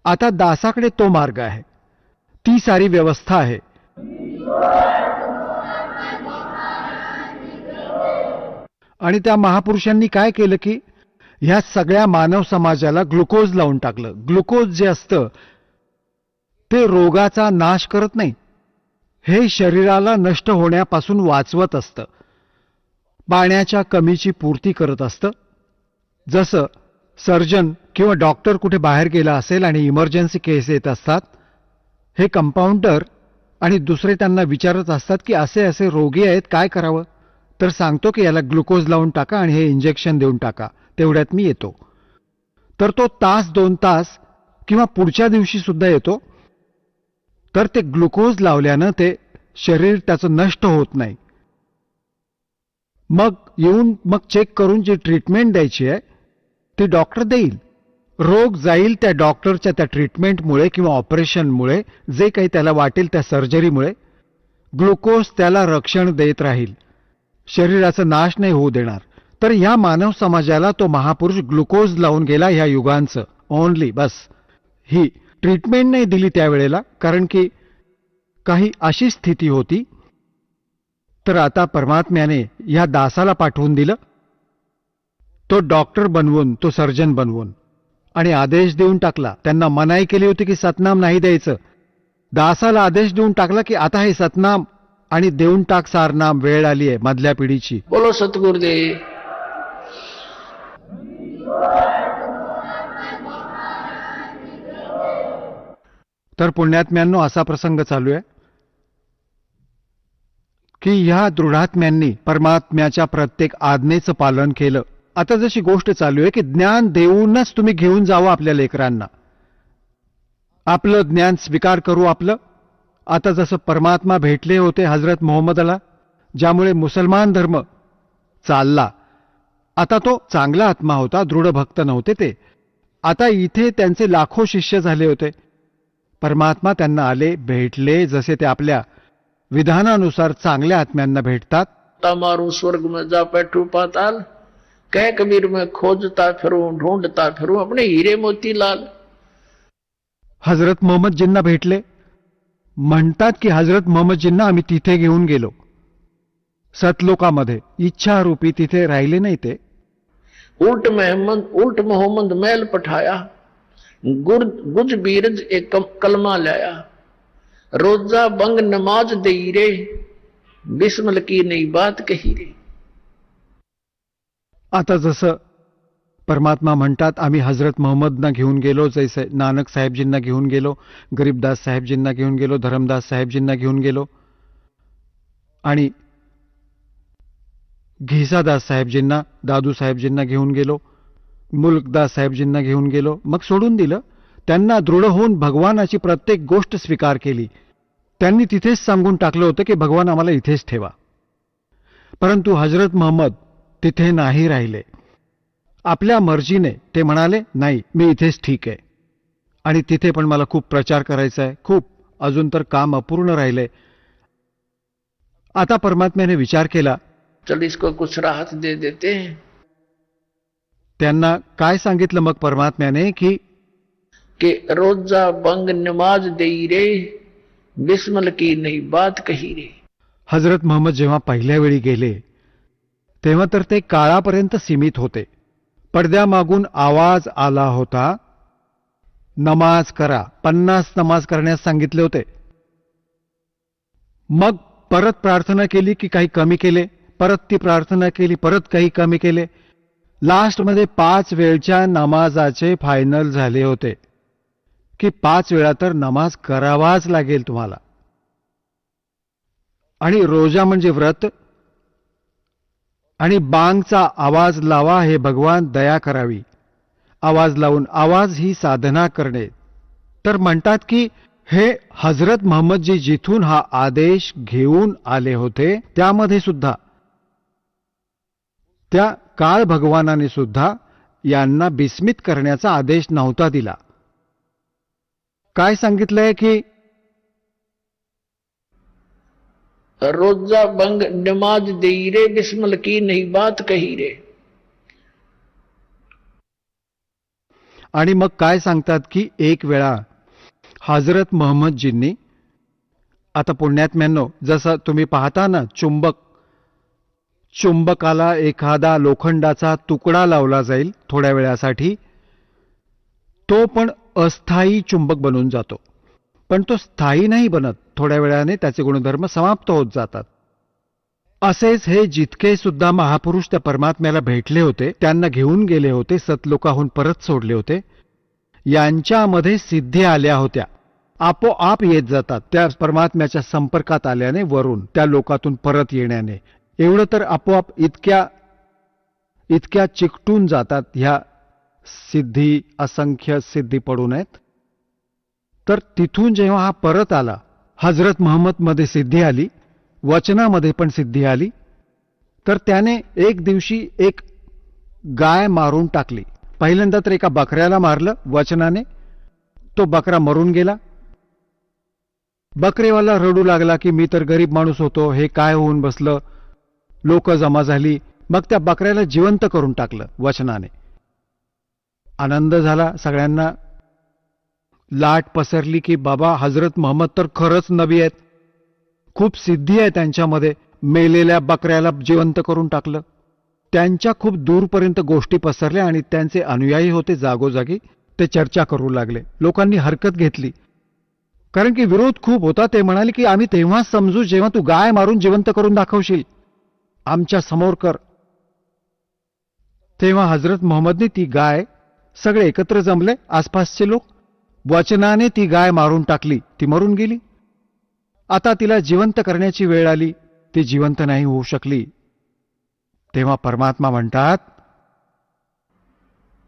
आता दासाकडे तो मार्ग आहे, ती सारी व्यवस्था आहे. आणि त्या महापुरुषांनी काय केलं की ह्या सगळ्या मानव समाजाला ग्लुकोज लावून टाकलं. ग्लुकोज जे असतं ते रोगाचा नाश करत नाही, हे शरीराला नष्ट होण्यापासून वाचवत असतं, पाण्याच्या कमीची पूर्ती करत असतं. जसं सर्जन किंवा डॉक्टर कुठे बाहेर गेला असेल आणि इमर्जन्सी केस येत असतात, हे कंपाऊंडर आणि दुसरे त्यांना विचारत असतात की असे असे रोगी आहेत, काय करावं. तर सांगतो की याला ग्लुकोज लावून टाका आणि हे इंजेक्शन देऊन टाका, तेवढ्यात मी येतो. तर तो तास 2 तास किंवा पुढच्या दिवशी सुद्धा येतो. तर ते ग्लुकोज लावल्यानं ते शरीर त्याचं नष्ट होत नाही. मग येऊन मग चेक करून जी ट्रीटमेंट द्यायची आहे ती डॉक्टर देईल. रोग जाईल त्या डॉक्टरच्या त्या ट्रीटमेंटमुळे किंवा ऑपरेशनमुळे, जे काही त्याला वाटेल त्या सर्जरीमुळे. ग्लुकोज त्याला रक्षण देत राहील, शरीराचा नाश नाही होऊ देणार. तर ह्या मानव समाजाला तो महापुरुष ग्लुकोज लावून गेला ह्या युगांचं ओनली, बस. ही ट्रीटमेंट नाही दिली त्यावेळेला, कारण की काही अशी स्थिती होती. तर आता परमात्म्याने ह्या दासाला पाठवून दिलं, तो डॉक्टर बनवून, तो सर्जन बनवून, आणि आदेश देऊन टाकला. त्यांना मनाई केली होती की सतनाम नाही द्यायचं. दासाला आदेश देऊन टाकला की आता हे सतनाम आणि देऊन टाक सारनाम, वेळ आली आहे मधल्या पिढीची. बोलो सतगुरुदेव. तर पुण्यात्म्यांनो असा प्रसंग चालू आहे की ह्या दृढात्म्यांनी परमात्म्याच्या प्रत्येक आज्ञेचं पालन केलं. आता जशी गोष्ट चालू आहे की ज्ञान देऊनच तुम्ही घेऊन जावं आपल्या लेकरांना, आपलं ज्ञान स्वीकार करू आपलं. आता जसं परमात्मा भेटले होते हजरत मोहम्मदला, ज्यामुळे मुसलमान धर्म चालला. आता तो चांगला आत्मा होता, दृढ भक्त नव्हते ते. आता इथे त्यांचे लाखो शिष्य झाले होते. परमात्मा त्यांना आले, भेटले, जसे ते आपल्या विधानानुसार चांगल्या आत्म्यांना भेटतात. तमारू स्वर्ग में जा बैठू पाताल, कह कबीर में खोजता फिरूं ढूंढता फिरूं अपने हीरे मोती लाल. हजरत मोहम्मदजींना भेटले, म्हणतात की हजरत मोहम्मदजींना आम्ही तिथे घेऊन गेलो, सतलोकामध्ये. इच्छारूपी तिथे राहिले नाही ते. उल्ट मोहम्मद मैल पठाया, गुज बीरज एक कलमा लाया, रोजा बंग नमाज दई रे, बिस्मिल की नई बात कही रे. आता जसं परमात्मा म्हणतात आम्ही हजरत मोहम्मदना घेऊन गेलो, जैसे नानक साहेबजींना घेऊन गेलो, गरीबदास साहेबजींना घेऊन गेलो, धरमदास साहेबजींना घेऊन गेलो आणि घिसादास साहेबजींना, दादू साहेबजींना घेऊन गेलो, मुल्कदास साहेबजींना घेऊन गेलो, मग सोडून दिलं. त्यांना दृढ होऊन भगवानाची प्रत्येक गोष्ट स्वीकार केली. त्यांनी तिथेच सांगून टाकलं होतं की भगवान आम्हाला इथेच ठेवा. परंतु हजरत मोहम्मद तिथे नाही राहिले. आपल्या मर्जीने ते म्हणाले नाही, मी इथेच ठीक आहे आणि तिथे पण मला खूप प्रचार करायचा आहे, खूप अजून तर काम अपूर्ण राहिलंय. आता परमात्म्याने विचार केला. चल इसको कुछ राहत दे देते हैं. त्यांना काय सांगितलं मग परमात्म्याने की कि रोजा बंग नमाज दई रे, बिस्मिल की नई बात कही रे. हजरत मोहम्मद जेव्हा पहिल्या वेळी गेले तेव्हा तर ते काळापर्यंत सीमित होते. पडद्यामागून आवाज आला होता, नमाज करा. 50 नमाज करण्यास सांगितले होते. मग परत प्रार्थना केली की काही कमी केले, परत ती प्रार्थना केली, परत काही कमी केले. लास्टमध्ये 5 वेळच्या नमाजाचे फायनल झाले होते की 5 वेळा तर नमाज करावाच लागेल तुम्हाला. आणि रोजा म्हणजे व्रत आणि बांगचा आवाज लावा, हे भगवान दया करावी. आवाज लावून आवाज ही साधना करणे. तर म्हणतात की हे हजरत मोहम्मदजी जिथून हा आदेश घेऊन आले होते त्यामध्ये सुद्धा, त्या काळ भगवानाने सुद्धा यांना बिस्मित करण्याचा आदेश नव्हता दिला. काय सांगितलंय की रोजा बंग नमाज दई रे, बिस्मिल की नई बात कही रे. आणि मग काय सांगतात की एक वेळा हजरत मोहम्मदजींनी, आता पुण्यात्म्यांनो, जसं तुम्ही पाहता ना चुंबकाला एखादा लोखंडाचा तुकडा लावला जाईल थोड्या वेळासाठी, तो पण अस्थायी चुंबक बनून जातो, पण तो स्थायी नाही बनत. थोड्या वेळाने त्याचे गुणधर्म समाप्त होत जातात. असेच हे जितके सुद्धा महापुरुष त्या परमात्म्याला भेटले होते, त्यांना घेऊन गेले होते, सतलोकाहून परत सोडले होते, यांच्यामध्ये सिद्धी आल्या होत्या. आपोआप येत जातात त्या परमात्म्याच्या संपर्कात आल्याने, वरून त्या लोकातून परत येण्याने. एवढं तर आपोआप इतक्या चिकटून जातात ह्या सिद्धी, असंख्य सिद्धी पडून आहेत. तर तिथून जेव्हा हा परत आला, हजरत मोहम्मदमध्ये सिद्धी आली, वचनामध्ये पण सिद्धी आली. तर त्याने एक दिवशी एक गाय मारून टाकली. पहिल्यांदा तर एका बकऱ्याला मारलं वचनाने, तो बकरा मरून गेला. बकरेवाला रडू लागला की मी तर गरीब माणूस होतो, हे काय होऊन बसलं. लोक जमा झाली, मग त्या बकऱ्याला जिवंत करून टाकलं वचनाने. आनंद झाला सगळ्यांना, लाट पसरली की बाबा हजरत मोहम्मद तर खरंच नबी आहेत, खूप सिद्धी आहे त्यांच्यामध्ये. मेलेल्या बकऱ्याला जिवंत करून टाकलं. त्यांच्या खूप दूरपर्यंत गोष्टी पसरल्या आणि त्यांचे अनुयायी होते जागोजागी, ते चर्चा करू लागले. लोकांनी हरकत घेतली, कारण की विरोध खूप होता. ते म्हणाले की आम्ही तेव्हाच समजू जेव्हा तू गाय मारून जिवंत करून दाखवशील, आमच्या समोर कर. तेव्हा हजरत मोहम्मदने ती गाय, सगळे एकत्र जमले आसपासचे लोक, वचनाने ती गाय मारून टाकली. ती मरून गेली. आता तिला जिवंत करण्याची वेळ आली, ती जिवंत नाही होऊ शकली. तेव्हा परमात्मा म्हणतात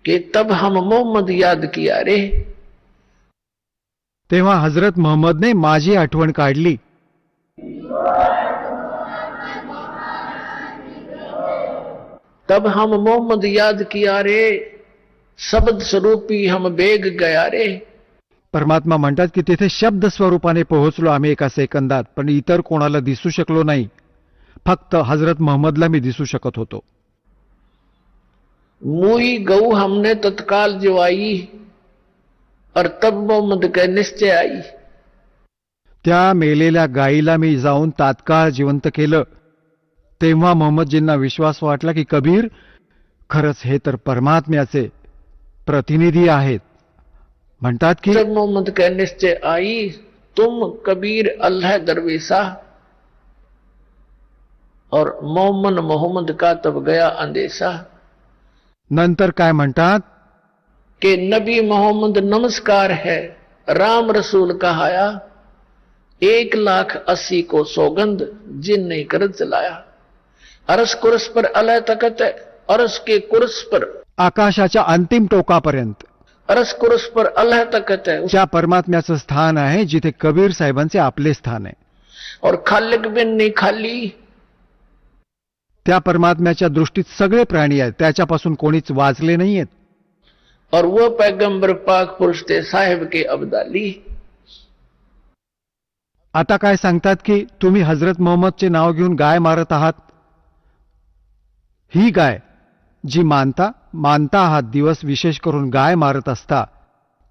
कि तब हम मोहम्मद याद किया रे. तेव्हा हजरत मोहम्मदने माझी आठवण काढली. तब हम मोहम्मद याद किया रे, शब्द स्वरूपी हम बेग गया रे. परमात्मा म्हणतात की तिथे शब्द स्वरूपाने पोहोचलो आम्ही एका सेकंदात, पण इतर कोणाला दिसू शकलो नाही. फक्त हजरत मोहम्मदला मी दिसू शकत होतो. मुई गऊ हमने तत्काल जिवाई, और तब मोहम्मद के निश्चय आई. त्या मेलेल्या गायीला मी जाऊन तात्काळ जिवंत केलं. तेव्हा मोहम्मदजींना विश्वास वाटला की कबीर खरंच हे तर परमात्म्याचे प्रतिनिधी आहेत. म्हणतात की जब मोहम्मद का निश्चय आई, तुम कबीर अल्लाह दरवेशा, और मोहम्मद का तब गया अंदेशा. नंतर काय म्हणतात, कि नबी मोहम्मद नमस्कार है, राम रसूल कहाया, 1,80,000 को सौगंध जिनने कर चलाया. अरस कुर्स पर अल्लाह तकत है, अरस के कुर्स पर, आकाशाच्या अंतिम टोकापर्यंत अरस कुर्स पर अल्लाह तकत है. त्या परमात्म्याचं स्थान आहे जिथे कबीर साहेबांचे आपले स्थान आहे. और खालिक बिन नहीं खाली, त्या परमात्म्याच्या दृष्टीत सगळे प्राणी आहेत, त्याच्यापासून कोणीच वाचले नाहीयेत. और वो पैगंबर पाक पुरुष थे साहिब के अब्दाली. आता काय सांगतात की तुम्ही हजरत मोहम्मदचे नाव घेऊन गाय मारत आहात. ही गाय जी मानता आहात दिवस विशेष करून गाय मारत असता,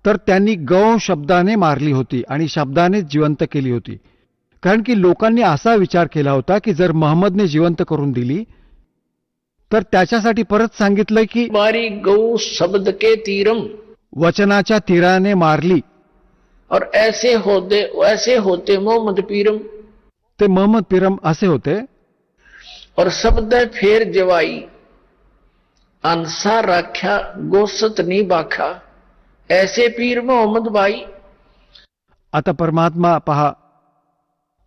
तर त्यांनी गौ शब्दाने मारली होती आणि शब्दानेच जिवंत केली होती. कारण की लोकांनी असा विचार केला होता की जर मोहम्मदने जिवंत करून दिली तर त्याच्यासाठी परत सांगितलंय की मारी गौ शब्द के तीरम, वचनाच्या तीराने मारली. और ऐसे होते मोहम्मद पीरम. ते मोहम्मद पिरम असे होते. और शब्द फेर जवाई, अनसा राख्या गोसत नी बाखा, ऐसे पीर मोहम्मद बाई. आता परमात्मा पहा,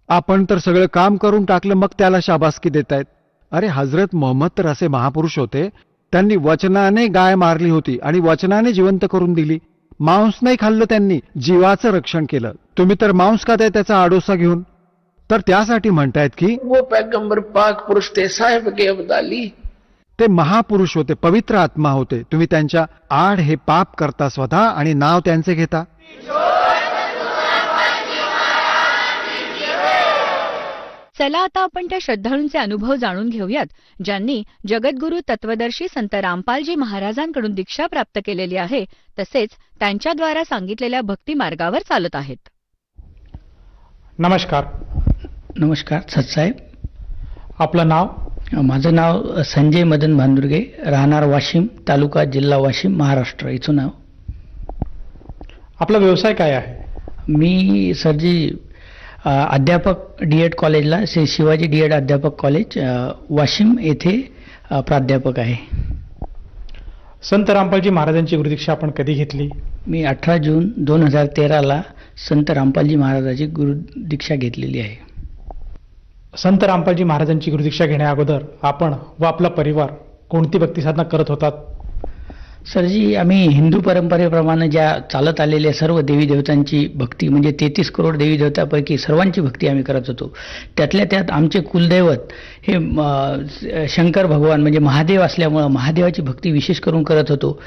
आपण तर सगळं काम करून टाकलं, मग त्याला शाबासकी देतायत. अरे हजरत मोहम्मद तर असे महापुरुष होते, त्यांनी वचनाने गाय मारली होती आणि वचनाने जिवंत करून दिली. मांस नाही खाल्लं, त्यांनी जीवाचं रक्षण केलं. तुम्ही तर मांस खाताय त्याचा आडोसा घेऊन. तर त्यासाठी म्हणतायत की वो पैगंबर पाक पुरुष थे साहिब के अब्दाली. ते महापुरुष होते, पवित्र आत्मा होते. तुम्ही त्यांच्या आड हे पाप करता स्वतः आणि नाव त्यांचे घेता. चला आता आपण त्या श्रद्धाळूंचे अनुभव जाणून घेऊयात ज्यांनी जगद्गुरू तत्वदर्शी संत रामपालजी महाराजांकडून दीक्षा प्राप्त केलेली आहे, तसेच त्यांच्याद्वारा सांगितलेल्या भक्ती मार्गावर चालत आहेत. नमस्कार. नमस्कार सतसाहेब. आपलं नाव? माझं नाव संजय मदन भांदुर्गे, राहणार वाशिम, तालुका जिल्हा वाशिम, महाराष्ट्र. इथून नाव. आपला व्यवसाय काय आहे? मी सरजी अध्यापक डीएड कॉलेजला, श्री शिवाजी डीएड अध्यापक कॉलेज वाशिम येथे प्राध्यापक आहे. संत रामपालजी महाराजांची गुरुदीक्षा आपण कधी घेतली? मी 18 जून 2013ला संत रामपालजी महाराजांची गुरुदीक्षा घेतलेली आहे. संत रामपालजी महाराजांची गुरुदीक्षा घेण्या अगोदर आपण व आपला परिवार कोणती भक्ती साधना करत होतात? सरजी, आम्ही हिंदू परंपरेप्रमाणे ज्या चालत आलेल्या सर्व देवी देवतांची भक्ती, म्हणजे 33 करोड देवी देवतांपैकी सर्वांची भक्ती आम्ही करत होतो. त्यातल्या त्यात आमचे कुलदैवत हे शंकर भगवान म्हणजे महादेव असल्यामुळं महादेवाची भक्ती विशेष करून करत होतो.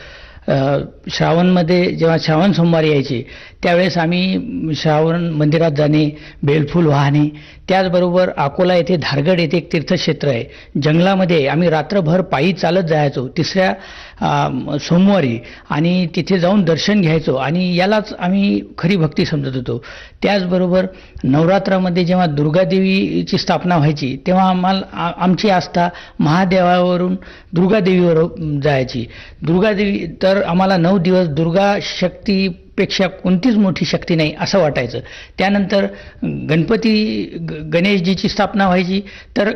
श्रावणमध्ये जेव्हा श्रावण सोमवार यायचे त्यावेळेस आम्ही श्रावण मंदिरात जाणे, बेलफूल वाहणे, त्याचबरोबर अकोला येथे धारगड येथे एक तीर्थक्षेत्र आहे, जंगलामध्ये आम्ही रात्रभर पायी चालत जायचो 3ऱ्या सोमवारी आणि तिथे जाऊन दर्शन घ्यायचो आणि यालाच आम्ही खरी भक्ती समजत होतो. त्याचबरोबर नवरात्रामध्ये जेव्हा दुर्गादेवीची स्थापना व्हायची तेव्हा आम्हाला आमची आस्था महादेवावरून दुर्गादेवीवर जायची. दुर्गादेवी तर आम्हाला 9 दिवस दुर्गा शक्तीपेक्षा कोणतीच मोठी शक्ती नाही असं वाटायचं. त्यानंतर गणेशजीची स्थापना व्हायची तर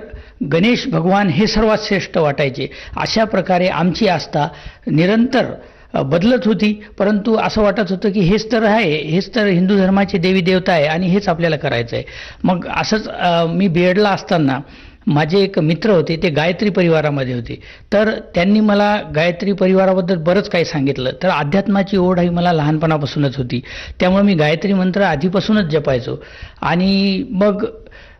गणेश भगवान हे सर्वात श्रेष्ठ वाटायचे. अशा प्रकारे आमची आस्था निरंतर बदलत होती, परंतु असं वाटत होतं की हेच तर आहे, हेच तर हिंदू धर्माचे देवी देवता आहे आणि हेच आपल्याला करायचं आहे. मग असंच मी बीएडला असताना माझे एक मित्र होते, ते गायत्री परिवारामध्ये होते. तर त्यांनी मला गायत्री परिवाराबद्दल बरंच काही सांगितलं. तर अध्यात्माची ओढ ही मला लहानपणापासूनच होती, त्यामुळे मी गायत्री मंत्र आधीपासूनच जपायचो आणि मग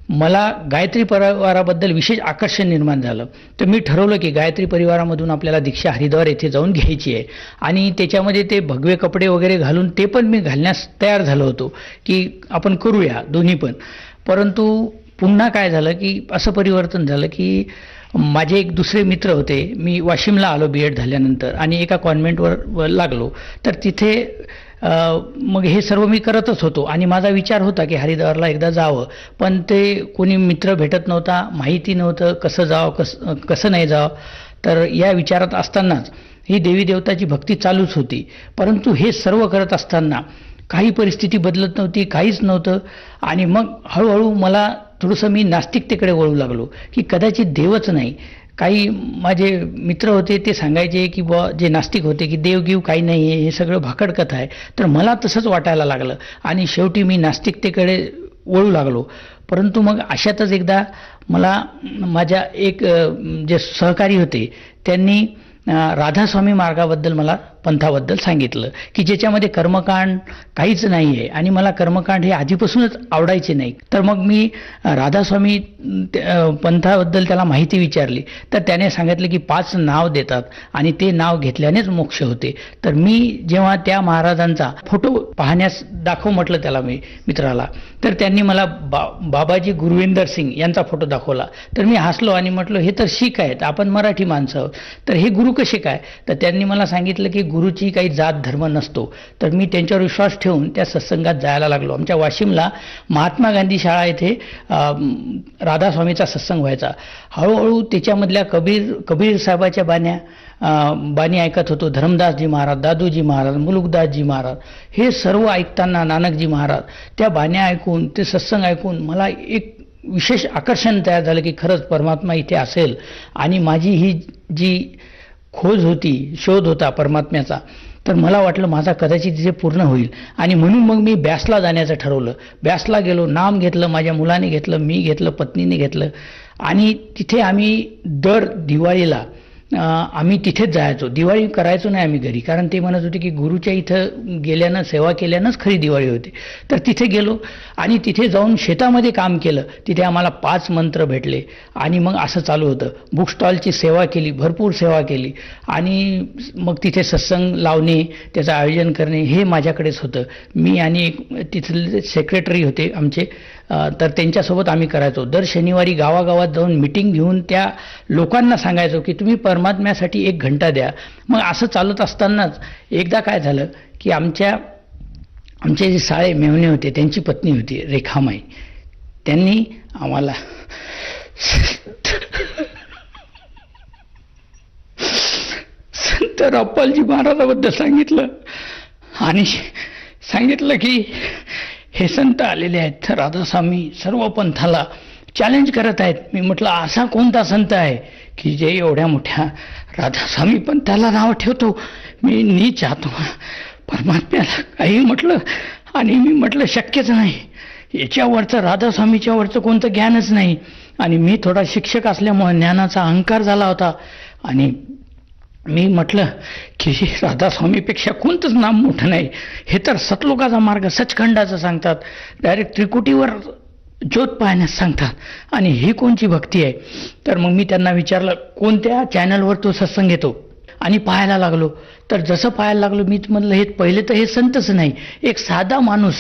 मला गायत्री परिवाराबद्दल विशेष आकर्षण निर्माण झालं. तर मी ठरवलं की गायत्री परिवारामधून आपल्याला दीक्षा हरिद्वार येथे जाऊन घ्यायची आहे आणि त्याच्यामध्ये ते भगवे कपडे वगैरे घालून ते पण मी घालण्यास तयार झालो होतो की आपण करूया दोन्ही पण. परंतु पुन्हा काय झालं की असं परिवर्तन झालं की माझे एक दुसरे मित्र होते, मी वाशिमला आलो बीएड झाल्यानंतर आणि एका कॉन्व्हेंटवर लागलो. तर तिथे मग हे सर्व मी करतच होतो आणि माझा विचार होता की हरिद्वारला एकदा जावं, पण ते कोणी मित्र भेटत नव्हता, माहिती नव्हतं कसं जावं कसं नाही जावं. तर या विचारात असतानाच ही देवी देवताची भक्ती चालूच होती. परंतु हे सर्व करत असताना काही परिस्थिती बदलत नव्हती, काहीच नव्हतं. आणि मग हळूहळू मला थोडंसं मी नास्तिकतेकडे वळू लागलो की कदाचित देवच नाही. काही माझे मित्र होते ते सांगायचे की बुवा, जे नास्तिक होते, की देवगीव काही नाही आहे, हे सगळं भाकड कथा आहे. तर मला तसंच वाटायला लागलं आणि शेवटी मी नास्तिकतेकडे वळू लागलो. परंतु मग अशातच एकदा मला माझ्या एक जे सहकारी होते त्यांनी राधास्वामी मार्गाबद्दल मला पंथाबद्दल सांगितलं की ज्याच्यामध्ये कर्मकांड काहीच नाही आहे आणि मला कर्मकांड हे आधीपासूनच आवडायचे नाही. तर मग मी राधास्वामी पंथाबद्दल त्याला माहिती विचारली. तर त्याने सांगितलं की 5 नाव देतात आणि ते नाव घेतल्यानेच मोक्ष होते. तर मी जेव्हा त्या महाराजांचा फोटो पाहण्यास दाखव म्हटलं त्याला मी मित्राला, तर त्यांनी मला बाबाजी गुरुविंदर सिंग यांचा फोटो दाखवला. तर मी हसलो आणि म्हटलं हे तर शीख आहेत, आपण मराठी माणसं आहोत, तर हे गुरु कसे काय? तर त्यांनी मला सांगितलं की गुरुची काही जात धर्म नसतो. तर मी त्यांच्यावर विश्वास ठेवून त्या सत्संगात जायला लागलो. आमच्या वाशिमला महात्मा गांधी शाळा येथे राधास्वामीचा सत्संग व्हायचा. हळूहळू त्याच्यामधल्या कबीर साहेबाच्या बाणी ऐकत होतो. धर्मदासजी महाराज, दादूजी महाराज, मुलुकदासजी महाराज, हे सर्व ऐकताना नानकजी महाराज, त्या बाण्या ऐकून, ते सत्संग ऐकून मला एक विशेष आकर्षण तयार झालं की खरंच परमात्मा इथे असेल. आणि माझी ही जी खोज होती, शोध होता परमात्म्याचा, तर मला वाटलं माझा कदाचित तिथे पूर्ण होईल. आणि म्हणून मग मी ब्यासला जाण्याचं ठरवलं. ब्यासला गेलो, नाम घेतलं, माझ्या मुलाने घेतलं, मी घेतलं, पत्नीने घेतलं. आणि तिथे आम्ही दर दिवाळीला आम्ही तिथेच जायचो. दिवाळी करायचो नाही आम्ही घरी, कारण ते म्हणत होते की गुरुच्या इथं गेल्यानं, सेवा केल्यानंच खरी दिवाळी होते. तर तिथे गेलो आणि तिथे जाऊन शेतामध्ये काम केलं. तिथे आम्हाला 5 मंत्र भेटले आणि मग असं चालू होतं. बुक स्टॉलची सेवा केली, भरपूर सेवा केली. आणि मग तिथे सत्संग लावणे, त्याचं आयोजन करणे हे माझ्याकडेच होतं. मी आणि एक तिथले सेक्रेटरी होते आमचे, तर त्यांच्यासोबत आम्ही करायचो. दर शनिवारी गावागावात जाऊन मिटिंग घेऊन त्या लोकांना सांगायचो की तुम्ही परमात्म्यासाठी 1 घंटा द्या. मग असं चालत असतानाच एकदा काय झालं की आमचे जे साळे मेवणे होते, त्यांची पत्नी होती रेखामाई, त्यांनी आम्हाला संत रामपालजी महाराजाबद्दल सांगितलं आणि सांगितलं की हे संत आलेले आहेत, राधास्वामी सर्व पंथाला चॅलेंज करत आहेत. मी म्हटलं असा कोणता संत आहे की जे एवढ्या मोठ्या राधास्वामी पंथाला नाव ठेवतो? मी नीच आत्मा, परमात्म्याला काही म्हटलं. आणि मी म्हटलं शक्यच नाही, याच्यावरचं राधास्वामीच्या वरचं कोणतं ज्ञानच नाही. आणि मी थोडा शिक्षक असल्यामुळे ज्ञानाचा अहंकार झाला होता. आणि मी म्हटलं की राधास्वामीपेक्षा कोणतंच नाम मोठं नाही. हे तर सतलोकाचा मार्ग, सचखंडाचं सांगतात, डायरेक्ट त्रिकुटीवर ज्योत पाहण्यास सांगतात. आणि ही कोणची भक्ती आहे? तर मग मी त्यांना विचारलं कोणत्या चॅनलवर तो सत्संग येतो, आणि पाहायला लागलो. तर जसं पाहायला लागलो मी म्हटलं हे पहिले तर हे संतच नाही, एक साधा माणूस,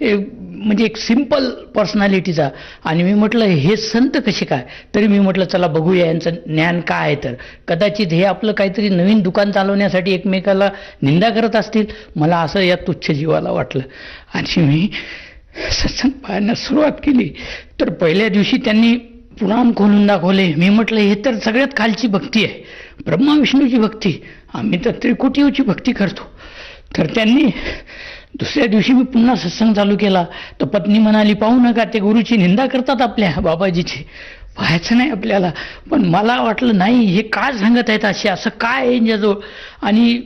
म्हणजे एक सिंपल पर्सनॅलिटीचा. आणि मी म्हटलं हे संत कसे काय? तरी मी म्हटलं चला बघूया यांचं ज्ञान काय आहे. तर कदाचित हे आपलं काहीतरी नवीन दुकान चालवण्यासाठी एकमेकाला निंदा करत असतील, मला असं या तुच्छ जीवाला वाटलं. आणि मी सत्संग पाहण्यास सुरुवात केली. तर पहिल्या दिवशी त्यांनी पुराण खोलून दाखवले. मी म्हटलं हे तर सगळ्यात खालची भक्ती आहे, ब्रह्मा विष्णूची भक्ती, आम्ही तर त्रिकुटीची भक्ती करतो. तर त्यांनी दुसऱ्या दिवशी मी पुन्हा सत्संग चालू केला. तर पत्नी म्हणाली पाहू नका, ते गुरुची निंदा करतात आपल्या बाबाजीची, पाहायचं नाही आपल्याला. पण मला वाटलं नाही, हे काय सांगत आहेत असे, असं काय आहे यांच्याजवळ. आणि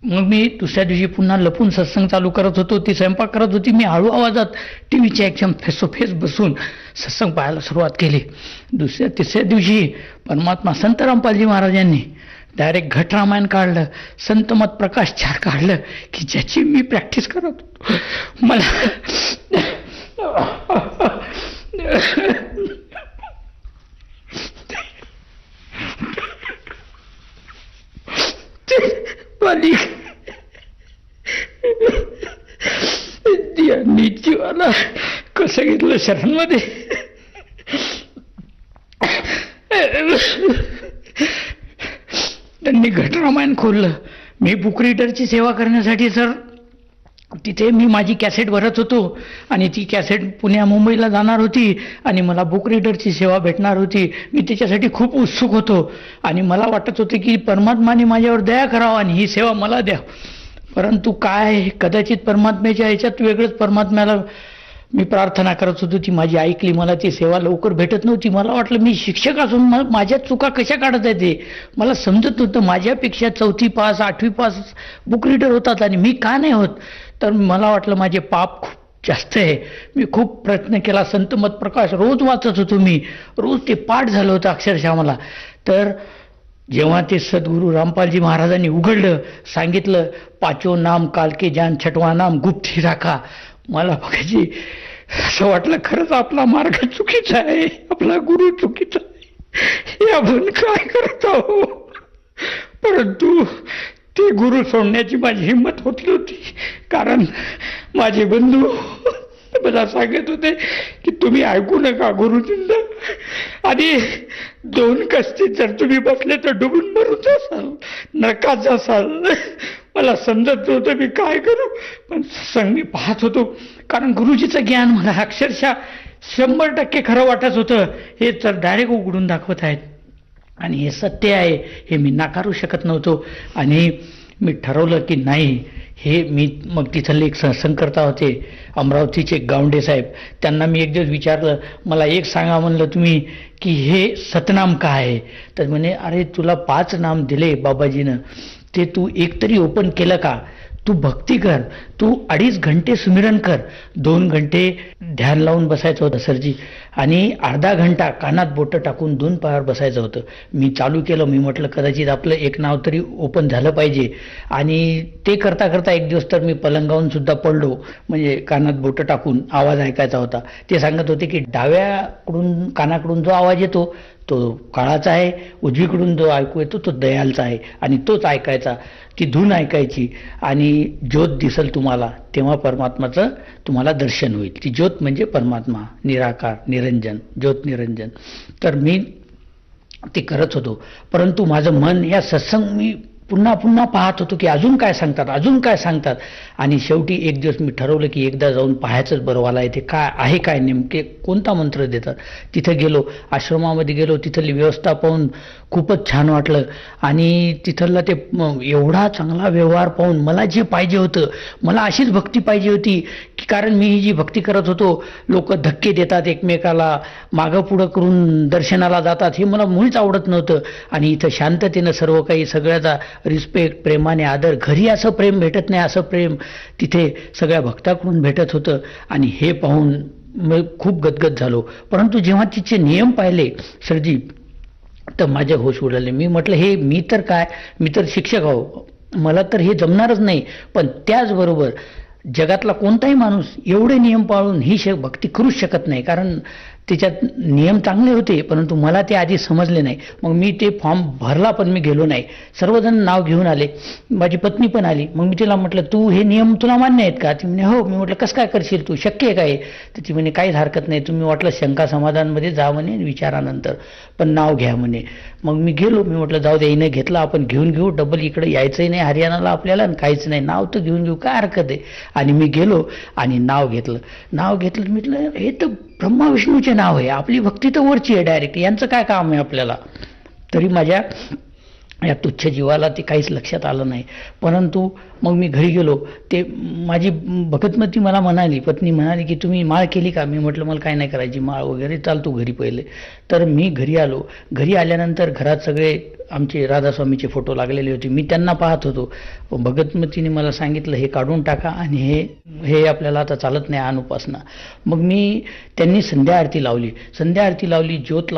मग मी दुसऱ्या दिवशी पुन्हा लपून सत्संग चालू करत होतो. ती स्वयंपाक करत होती, मी हळू आवाजात टीव्हीच्या एकदम फेसोफेस बसून सत्संग पाहायला सुरुवात केली. तिसऱ्या दिवशी परमात्मा संत रामपालजी महाराजांनी डायरेक्ट घट रामायण काढलं, संतमत प्रकाश चार काढलं की ज्याची मी प्रॅक्टिस करत होतो. मला जीवाला कसं घेतलं शरणमध्ये. त्यांनी घट रामायण खोललं. मी बुक रीडरची सेवा करण्यासाठी सर तिथे मी माझी कॅसेट भरत होतो आणि ती कॅसेट पुण्या मुंबईला जाणार होती आणि मला बुक रीडरची सेवा भेटणार होती. मी त्याच्यासाठी खूप उत्सुक होतो आणि मला वाटत होते की परमात्माने माझ्यावर दया करावा आणि ही सेवा मला द्या. परंतु काय, कदाचित परमात्म्याच्या ह्याच्यात वेगळंच परमात्म्याला मी प्रार्थना करत होतो, ती माझी ऐकली. मला ती सेवा लवकर भेटत नव्हती. मला वाटलं मी शिक्षक असून माझ्या चुका कशा काढत आहे ते मला समजत नव्हतं. माझ्यापेक्षा 4थी पास 8वी पास बुक रीडर होतात आणि मी का नाही होत. तर मला वाटलं माझे पाप खूप जास्त आहे. मी खूप प्रयत्न केला. संत मतप्रकाश रोज वाचत होतो मी, रोज ते पाठ झालं होतं अक्षरशः मला. तर जेव्हा ते सद्गुरू रामपालजी महाराजांनी उघडलं, सांगितलं पाचो नाम कालके जान छठवा नाम गुप्त ही राखा, मला बघायची असं वाटलं खरंच आपला मार्ग चुकीचा आहे, आपला गुरु चुकीचा आहे, हे आपण काय करत आहोत. परंतु ते गुरु सोडण्याची माझी हिंमत होत नव्हती, कारण माझे बंधू मला सांगत होते की तुम्ही ऐकू नका गुरुजींना, आणि 2 कस्तीत जर तुम्ही बसले तर डुबून मरून जासाल, नरकात जासाल. मला समजत नव्हतं मी काय करू, पण संग मी पाहत होतो, कारण गुरुजीचं ज्ञान मला अक्षरशः 100% खरं वाटत होतं. हे तर डायरेक्ट उघडून दाखवत आहेत आणि हे सत्य आहे हे मी नाकारू शकत नव्हतो. आणि मी ठरवलं की नाही हे मी, मग तिथले एक सत्संगकर्ता होते अमरावतीचे गावंडे साहेब, त्यांना मी एक दिवस विचारलं, मला एक सांगा म्हणलं तुम्ही की हे सतनाम काय आहे. तर म्हणे अरे तुला 5 नाम दिले बाबाजीनं, ते तू एक तरी ओपन केलं का. तू भक्ती कर, तू 2.5 घंटे सुमिरन कर, 2 घंटे ध्यान लावून बसायचं होतं सरजी, आणि अर्धा घंटा कानात बोटं टाकून 2 पायावर बसायचं होतं. मी चालू केलं. मी म्हटलं कदाचित आपलं एक नाव तरी ओपन झालं पाहिजे. आणि ते करता करता एक दिवस तर मी पलंगावून सुद्धा पडलो, म्हणजे कानात बोटं टाकून आवाज ऐकायचा होता. ते सांगत होते की डाव्याकडून कानाकडून जो आवाज येतो तो काळाचा आहे, उजवीकडून जो ऐकू येतो तो दयालचा आहे, आणि तोच ऐकायचा, ती धून ऐकायची, आणि ज्योत दिसल तुम्हाला, तेव्हा परमात्माचं तुम्हाला दर्शन होईल. ती ज्योत म्हणजे परमात्मा, निराकार, निरंजन, ज्योत निरंजन. तर मी ते करत होतो. परंतु माझं मन या सत्संग मी पुन्हा पुन्हा पाहत होतो की अजून काय सांगतात, अजून काय सांगतात. आणि शेवटी एक दिवस मी ठरवलं की एकदा जाऊन पाहायचंच बरं, वाला इथे काय आहे, काय नेमके कोणता मंत्र देतात. तिथं गेलो, आश्रमामध्ये गेलो, तिथली व्यवस्था पाहून खूपच छान वाटलं. आणि तिथला ते एवढा चांगला व्यवहार पाहून मला जे पाहिजे होतं, मला अशीच भक्ती पाहिजे होती की, कारण मी ही जी भक्ती करत होतो, लोक धक्के देतात एकमेकाला, मागं पुढं करून दर्शनाला जातात, हे मला मुळीच आवडत नव्हतं. आणि इथं शांततेनं सर्व काही, सगळ्याचा रिस्पेक्ट, प्रेमाने आदर, घरी असं प्रेम भेटत नाही, असं प्रेम तिथे सगळ्या भक्ताकडून भेटत होतं. आणि हे पाहून मी खूप गदगद झालो. परंतु जेव्हा तिचे नियम पाहिले सरजी, तर माझे होश उडाले. मी म्हटलं हे मी तर काय, मी तर शिक्षक आहो, मला तर हे जमणारच नाही. पण त्याचबरोबर जगातला कोणताही माणूस एवढे नियम पाळून ही भक्ती करूच शकत नाही, कारण त्याच्यात नियम चांगले होते, परंतु मला ते आधी समजले नाही. मग मी ते फॉर्म भरला, पण मी गेलो नाही. सर्वजण नाव घेऊन आले, माझी पत्नी पण आली. मग मी तिला म्हटलं तू हे नियम तुला मान्य आहेत का. ती म्हणे हो. मी म्हटलं कसं काय करशील तू, शक्य आहे काय. तर ती म्हणे काहीच हरकत नाही, तुम्ही वाटलं शंका समाधानमध्ये जा म्हणे, विचारानंतर पण नाव घ्या म्हणे. मग मी गेलो. मी म्हटलं जाऊ दे, हिने घेतलं, आपण घेऊन घेऊ, डबल इकडे यायचंही नाही हरियाणाला आपल्याला, आणि काहीच नाही, नाव तर घेऊन घेऊ, काय हरकत आहे. आणि मी गेलो आणि नाव घेतलं. म्हटलं हे तर ब्रह्मा विष्णूचे नाव आहे, आपली भक्ती तर वरची आहे डायरेक्ट, यांचं काय काम आहे आपल्याला. तरी माझ्या या तुच्छ जीवाला ते काहीच लक्षात आलं नाही. परंतु मग मी घरी गेलो. ते माझी भगतमती मला म्हणाली, पत्नी म्हणाली की तुम्ही माळ केली का. मी म्हटलं मला काय नाही करायची माळ वगैरे, चालतो घरी पहिले. तर मी घरी आलो. घरी आल्यानंतर घरात सगळे आमचे राधास्वामीचे फोटो लागलेले होते, मी त्यांना पाहत होतो. भगतमतीने मला सांगितलं हे काढून टाका, आणि हे आपल्याला आता चालत नाही अनुपासना. मग त्यांनी संध्या आरती लावली, ज्योत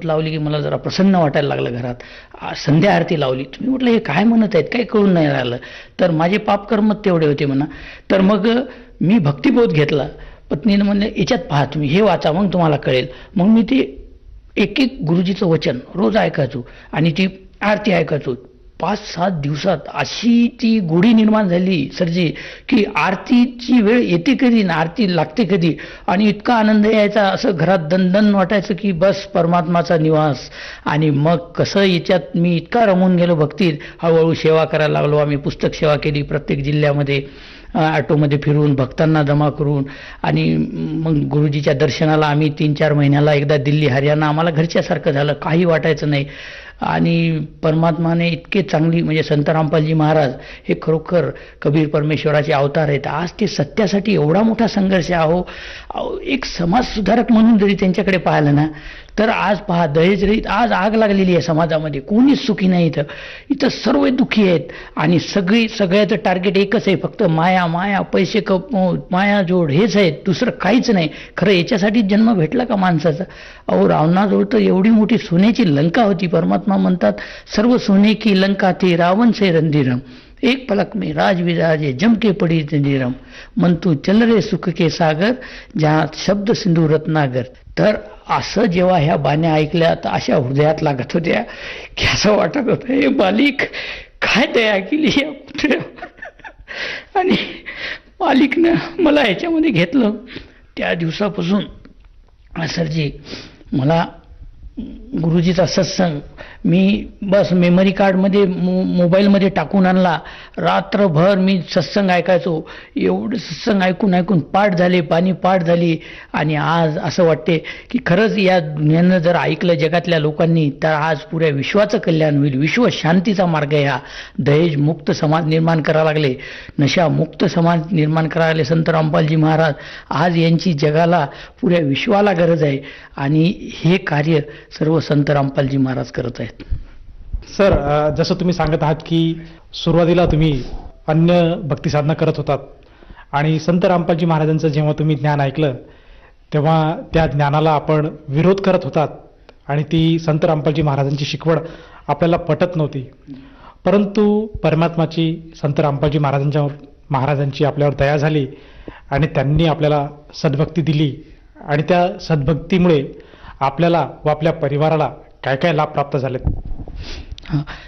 लावली की मला जरा प्रसन्न वाटायला लागलं घरात. संध्या आरती लावली. तुम्ही म्हटलं हे काय म्हणत आहेत, काही कळून नाही राहिलं. तर माझे पापकर्म तेवढे होते म्हणा. तर मग मी भक्तिबोध घेतला. पत्नीनं म्हणले याच्यात पहा तुम्ही, हे वाचा, मग तुम्हाला कळेल. मग मी ते एक गुरुजीचं वचन रोज ऐकायचो आणि ती आरती ऐकायचो. 5-7 दिवसात अशी ती गोडी निर्माण झाली सरजी, की आरतीची वेळ येते कधी ना आरती लागते कधी, आणि इतका आनंद यायचा, असं घरात दणदण वाटायचं की बस परमात्माचा निवास. आणि मग कसं याच्यात मी इतका रमून गेलो भक्तीत, हळूहळू सेवा करायला लागलो. आम्ही पुस्तक सेवा केली प्रत्येक जिल्ह्यामध्ये, ऑटोमध्ये फिरून भक्तांना जमा करून आणि मग गुरुजीच्या दर्शनाला आम्ही 3-4 महिन्याला एकदा दिल्ली हरियाणा आम्हाला घरच्यासारखं झालं, काही वाटायचं नाही. आणि परमात्माने इतके चांगली म्हणजे संत रामपालजी महाराज हे खरोखर कबीर परमेश्वराचे अवतार आहेत. आज ते सत्यासाठी एवढा मोठा संघर्ष एक समाज सुधारक म्हणून जरी त्यांच्याकडे पाहिलं ना, तर आज पहा दहेज रहित आज आग लागलेली आहे समाजामध्ये, कोणीच सुखी नाही. इथं सर्व दुःखी आहेत आणि सगळ्याचं टार्गेट एकच आहे, फक्त माया माया, पैसे माया जोड, हेच आहे, दुसरं काहीच नाही. खरं याच्यासाठी जन्म भेटला का माणसाचा? अहो रावणाजवळ तर एवढी मोठी सोन्याची लंका होती. परमात्मा म्हणतात सर्व सोने की लंका थी रावण से रंधिरम, एक पलक में राज विराजे जम के पड़ी जंजीरम, मन तू चल रे सुख के सागर, जहाँ शब्द सिंधू रत्नागर. तर असं जेव्हा ह्या बाण्या ऐकल्या तर अशा हृदयात लागत होत्या की असं वाटत होतं, हे मालिक काय दया केली या पुतळ्यावर. आणि मालिकनं मला ह्याच्यामध्ये घेतलं. त्या दिवसापासून सरजी मला गुरुजीचा सत्संग मी बस मेमरी कार्डमध्ये मोबाईलमध्ये टाकून आणला. रात्रभर मी सत्संग ऐकायचो. एवढं सत्संग ऐकून ऐकून पाठ झाले, पाणी पाठ झाली. आणि आज असं वाटते की खरंच या दुनियानं जर ऐकलं जगातल्या लोकांनी तर आज पुऱ्या विश्वाचं कल्याण होईल. विश्व शांतीचा मार्ग आहे हा. दहेज मुक्त समाज निर्माण करायला लागले, नशा मुक्त समाज निर्माण करायला लागले संत रामपालजी महाराज. आज यांची जगाला पुऱ्या विश्वाला गरज आहे आणि हे कार्य सर्व संत रामपालजी महाराज करत आहेत. सर, जसं तुम्ही सांगत आहात की सुरुवातीला तुम्ही अन्य भक्ती साधना करत होतात आणि संत रामपालजी महाराजांचं जेव्हा तुम्ही ज्ञान ऐकलं तेव्हा त्या ज्ञानाला आपण विरोध करत होतात आणि ती संत रामपालजी महाराजांची शिकवण आपल्याला पटत नव्हती. परंतु परमात्माची संत रामपालजी महाराजांची आपल्यावर दया झाली आणि त्यांनी आपल्याला सद्भक्ती दिली आणि त्या सद्भक्तीमुळे आपल्याला व आपल्या परिवाराला काय काय लाभ प्राप्त झालेत?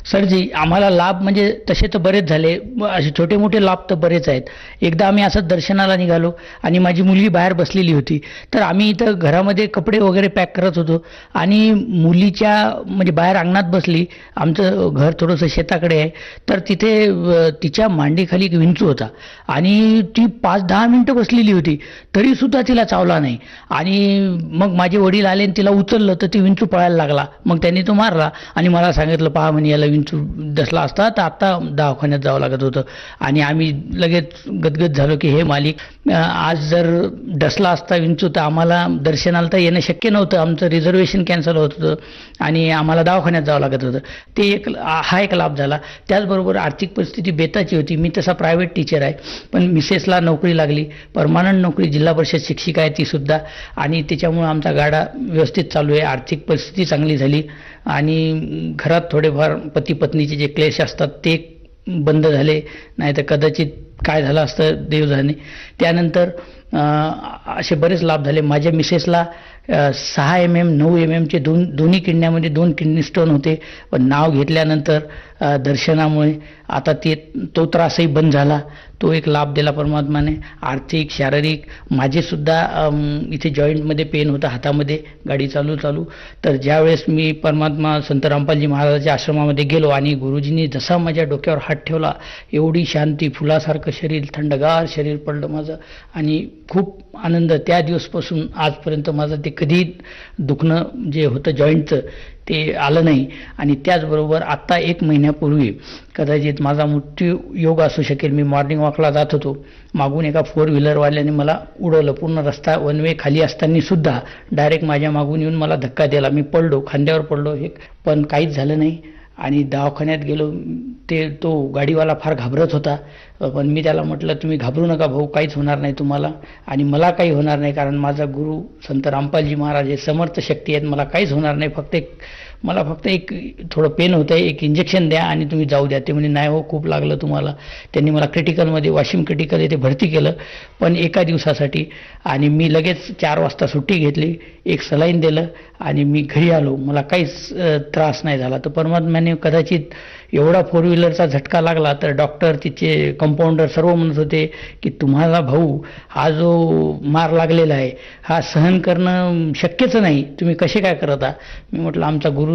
सरजी, आम्हाला लाभ म्हणजे तसे तर बरेच झाले, असे छोटे मोठे लाभ तर बरेच आहेत. एकदा आम्ही असं दर्शनाला निघालो आणि माझी मुलगी बाहेर बसलेली होती. तर आम्ही इथं घरामध्ये कपडे वगैरे पॅक करत होतो आणि मुलीच्या म्हणजे बाहेर अंगणात बसली. आमचं घर थोडंसं शेताकडे आहे. तर तिथे तिच्या मांडीखाली एक विंचू होता आणि ती 5-10 मिनिटं बसलेली होती तरीसुद्धा तिला चावला नाही. आणि मग माझे वडील आले आणि तिला उचललं तर ती विंचू पळायला लागला. मग त्यांनी तो मारला आणि मला सांगितलं, पहा म्हणे याला विंचू डसला असता तर आता दवाखान्यात जावं लागत होतं. आणि आम्ही लगेच गदगद झालो की हे मालिक, आज जर डसला असता विंचू तर आम्हाला दर्शनाला तर येणं शक्य नव्हतं. आमचं रिझर्वेशन कॅन्सल होत होतं आणि आम्हाला दवाखान्यात जावं लागत होतं. ते हा एक लाभ झाला. त्याचबरोबर आर्थिक परिस्थिती बेताची होती. मी तसा प्रायव्हेट टीचर आहे, पण मिसेसला नोकरी लागली, परमानंट नोकरी, जिल्हा परिषद शिक्षिका आहे ती सुद्धा. आणि त्याच्यामुळे आमचा गाडा व्यवस्थित चालू आहे. आर्थिक परिस्थिती चांगली झाली आणि घरात थोडेफार पती पत्नीचे जे क्लेश असतात ते बंद झाले, नाही तर कदाचित काय झालं असतं देव जाणे. त्यानंतर असे बरेच लाभ झाले. माझ्या मिसेसला 6 mm 9 mmचे दोन्ही किडण्यामध्ये 2 किडनी स्टोन होते. पण नाव घेतल्यानंतर दर्शनामुळे आता तो त्रासही बंद झाला. तो एक लाभ दिला परमात्माने. आर्थिक शारीरिक माझेसुद्धा इथे जॉईंटमध्ये पेन होता हातामध्ये गाडी चालू. तर ज्यावेळेस मी परमात्मा संत रामपालजी महाराजाच्या आश्रमामध्ये गेलो आणि गुरुजींनी जसा माझ्या डोक्यावर हात ठेवला, एवढी शांती, फुलासारखं शरीर, थंडगार शरीर पडलं माझं आणि खूप आनंद. त्या दिवसपासून आजपर्यंत माझं ते कधी दुखणं जे होतं जॉईंटचं ते आलं नाही. आणि त्याचबरोबर आत्ता 1 महिन्यापूर्वी कदाचित माझा मृत्यू योग असू शकेल. मी मॉर्निंग वॉकला जात होतो, मागून एका 4 व्हीलरवाल्याने मला उडवलं. पूर्ण रस्ता 1 वे खाली असताना सुद्धा डायरेक्ट माझ्या मागून येऊन मला धक्का दिला. मी पडलो, खांद्यावर पडलो, पण काहीच झालं नाही. आणि दवाखान्यात गेलो. तो गाडीवाला फार घाबरत होता, पण मी त्याला म्हटलं तुम्ही घाबरू नका भाऊ, काहीच होणार नाही तुम्हाला आणि मला काही होणार नाही, कारण माझा गुरु संत रामपालजी महाराज हे समर्थ शक्ती आहेत, मला काहीच होणार नाही. मला फक्त एक थोडं पेन होतं आहे, एक इंजेक्शन द्या आणि तुम्ही जाऊ द्या. ते म्हणे नाही हो, खूप लागलं तुम्हाला. त्यांनी मला क्रिटिकलमध्ये, वाशिम क्रिटिकल येथे भरती केलं, पण एका दिवसासाठी. आणि मी लगेच 4 वाजता सुट्टी घेतली, एक सलाईन दिलं आणि मी घरी आलो. मला काहीच त्रास नाही झाला. तर परमात्म्याने कदाचित एवढा 4 व्हीलरचा झटका लागला तर डॉक्टर, तिचे कंपाऊंडर सर्व म्हणत होते की तुम्हाला भाऊ हा जो मार लागलेला आहे हा सहन करणं शक्यच नाही, तुम्ही कसे काय करत आहात? मी म्हटलं आमचा गुरु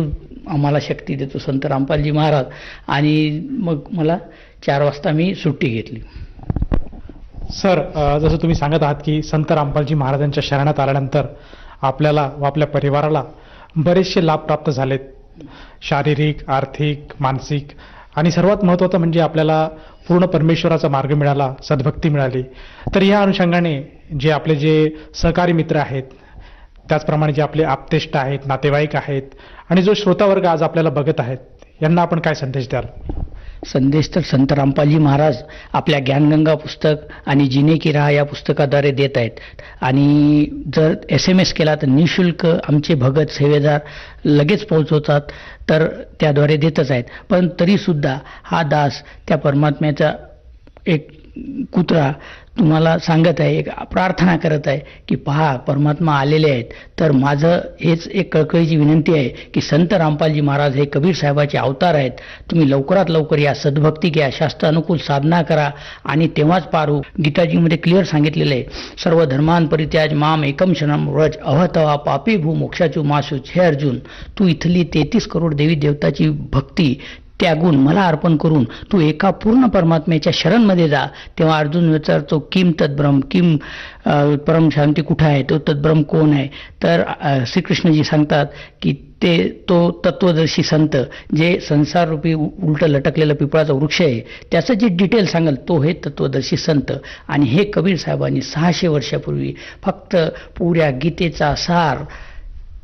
आम्हाला शक्ती देतो, संत रामपालजी महाराज. आणि मग मला 4 वाजता मी सुट्टी घेतली. सर, जसं तुम्ही सांगत आहात की संत रामपालजी महाराजांच्या शरणात आल्यानंतर आपल्याला व आपल्या परिवाराला बरेचसे लाभ प्राप्त झालेत. शारीरिक, आर्थिक, मानसिक आणि सर्वात महत्त्वाचं म्हणजे आपल्याला पूर्ण परमेश्वराचा मार्ग मिळाला, सद्भक्ती मिळाली. तर या अनुषंगाने जे सहकारी मित्र आहेत, त्याचप्रमाणे जे आपले आप्तेष्ट आहेत, नातेवाईक आहेत आणि जो श्रोतावर्ग आज आपल्याला बघत आहेत, यांना आपण काय संदेश द्याल? संदेश तर संत रामपालजी महाराज आपल्या ज्ञानगंगा पुस्तक आणि जिने की राह या पुस्तकाद्वारे देत आहेत. आणि जर SMS केला तर निशुल्क आमचे भगत सेवेदार लगेच पोहोचवतात, तर त्याद्वारे देतच आहेत. पण तरीसुद्धा हा दास त्या परमात्म्याचा एक कुत्रा तुम्हाला सांगत आहे, एक प्रार्थना करत आहे की पहा परमात्मा आलेले आहेत. तर माझं हेच एक कळकळीची विनंती आहे की संत रामपालजी महाराज हे कबीर साहेबाचे अवतार आहेत. तुम्ही लवकरात लवकर या सद्भक्ती घ्या, शास्त्रानुकूल साधना करा आणि तेव्हाच पार होऊ. गीताजीमध्ये क्लिअर सांगितलेलं आहे, सर्व धर्मान परित्याज माम एकम शरणम व्रज अहतवा पापी भू मोक्षाचू मासू. हे अर्जुन, तू इथली 33 करोड देवी देवताची भक्ती त्यागून मला अर्पण करून तू एका पूर्ण परमात्म्याच्या शरणमध्ये जा. तेव्हा अर्जुन विचारतो, किम तद्ब्रह्म, किम परम शांती कुठं आहे, तो तद्ब्रह्म कोण आहे? तर श्रीकृष्णजी सांगतात की तो तत्वदर्शी संत जे संसार रूपी उलट लटकलेलं पिपळाचा वृक्ष आहे, त्याचं जे डिटेल सांगेल तो हे तत्वदर्शी संत. आणि हे कबीर साहेबांनी 600 वर्षापूर्वी फक्त पुऱ्या गीतेचा सार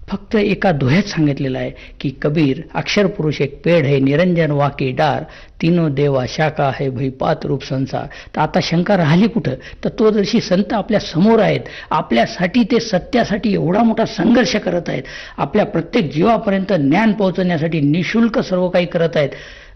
फक्त एका दोह्यात सांगितलेलं आहे की कबीर अक्षर पुरुष एक पेड़ है, निरंजन वाके डार, तीनों देवा शाखा है भई पात रूप संसार. तर आता शंका राहिली कुठं? तत्वदर्शी संत आपल्या समोर आहेत. आपल्यासाठी ते सत्यासाठी एवढा मोठा संघर्ष करत आहेत. आपल्या प्रत्येक जीवापर्यंत ज्ञान पोहोचवण्यासाठी निशुल्क सर्व काही करत आहेत.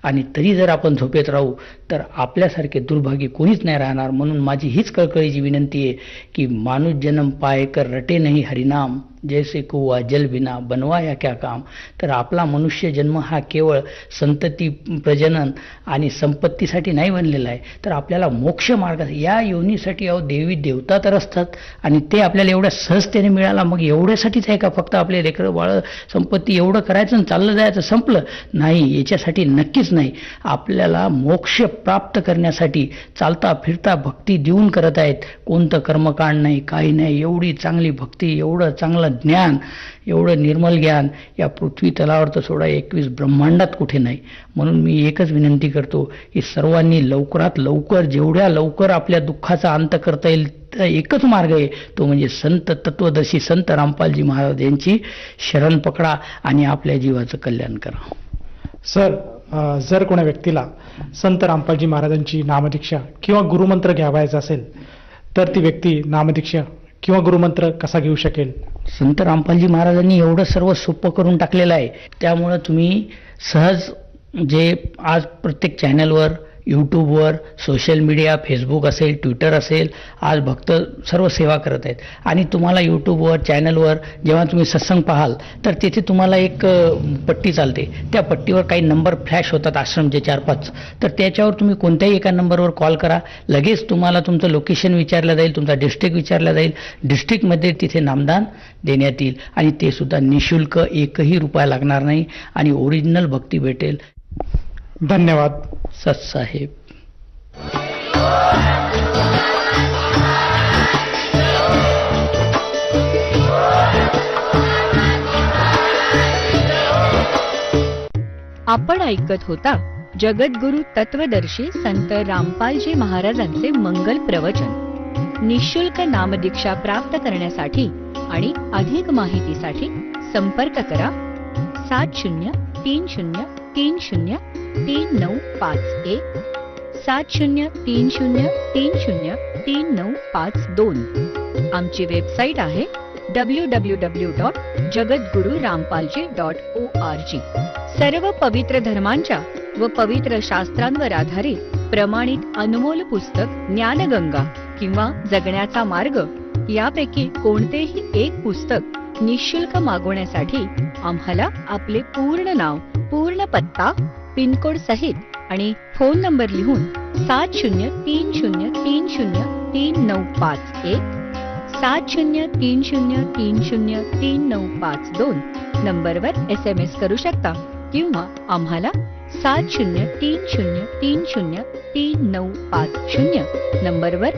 आणि तरी जर आपण झोपेत राहू तर आपल्यासारखे दुर्भागी कोणीच नाही राहणार. म्हणून माझी हीच कळकळीची विनंती आहे की मानुष जन्म पाय कर रटे नाही हरिनाम, जैसे कुआ जल बिना बनवाया क्या काम. तर आपला मनुष्य जन्म हा केवळ संतती प्रजनन आणि संपत्तीसाठी नाही बनलेला आहे, तर आपल्याला मोक्ष मार्ग या योनीसाठी देवी देवता तर असतात आणि ते आपल्याला एवढ्या सहजतेने मिळाला. मग एवढ्यासाठीच आहे का फक्त आपले लेकरं बाळ संपत्ती एवढं करायचं आणि चाललं जायचं संपलं? नाही, याच्यासाठी नक्कीच नाही. आपल्याला मोक्ष प्राप्त करण्यासाठी चालता फिरता भक्ती देऊन करत आहेत. कोणतं कर्मकांड नाही, काही नाही. एवढी चांगली भक्ती, एवढं चांगलं ज्ञान, एवढं निर्मल ज्ञान या पृथ्वी तलावर तर सोडा 21 ब्रह्मांडात कुठे नाही. म्हणून मी एकच विनंती करतो की सर्वांनी लवकरात लवकर, जेवढ्या लवकर आपल्या दुःखाचा अंत करता येईल तर एकच मार्ग आहे, तो म्हणजे संत तत्वदर्शी संत रामपालजी महाराज यांची शरण पकडा आणि आपल्या जीवाचं कल्याण करा. सर, जर कोणा व्यक्तीला संत रामपालजी महाराजांची नामदीक्षा किंवा गुरुमंत्र घ्यावायचा असेल तर ती व्यक्ती नामदीक्षा किंवा गुरुमंत्र कसा घेऊ शकेल? संत रामपालजी महाराजांनी एवढं सर्व सोपं करून टाकलेलं आहे. त्यामुळं तुम्ही सहज जे आज प्रत्येक चॅनलवर, यूट्यूबवर, सोशल मीडिया, फेसबुक असेल, ट्विटर असेल, आज भक्त सर्व सेवा करत आहेत. आणि तुम्हाला यूट्यूबवर, चॅनलवर जेव्हा तुम्ही सत्संग पाहाल तर तिथे तुम्हाला एक पट्टी चालते. त्या पट्टीवर काही नंबर फ्लॅश होतात आश्रमचे 4-5. तर त्याच्यावर तुम्ही कोणत्याही एका नंबरवर कॉल करा. लगेच तुम्हाला तुमचं लोकेशन विचारलं जाईल, तुमचा डिस्ट्रिक्ट विचारला जाईल. डिस्ट्रिक्टमध्ये तिथे नामदान देण्यात येईल आणि ते सुद्धा निशुल्क, एकही रुपया लागणार नाही आणि ओरिजिनल भक्ती भेटेल. धन्यवाद. सत्साहेब. आपण ऐकत होता जगद्गुरु तत्वदर्शी संत रामपालजी महाराजांचे मंगल प्रवचन. निशुल्क नामदीक्षा प्राप्त करण्यासाठी आणि अधिक माहितीसाठी संपर्क करा 7030303951 7030303952. आमची वेबसाईट आहे www.jagadgururampalji.org. सर्व पवित्र धर्मांच्या व पवित्र शास्त्रांवर आधारित प्रमाणित अनमोल पुस्तक ज्ञानगंगा किंवा जगण्याचा मार्ग यापैकी कोणतेही एक पुस्तक निशुल्क मागवण्यासाठी आम्हाला आपले पूर्ण नाव, पूर्ण पत्ता, पिनकोड सहित आणि फोन नंबर लिहून 7030303951 7030303952 नंबरवर SMS करू शकता किंवा आम्हाला 7030303950 नंबरवर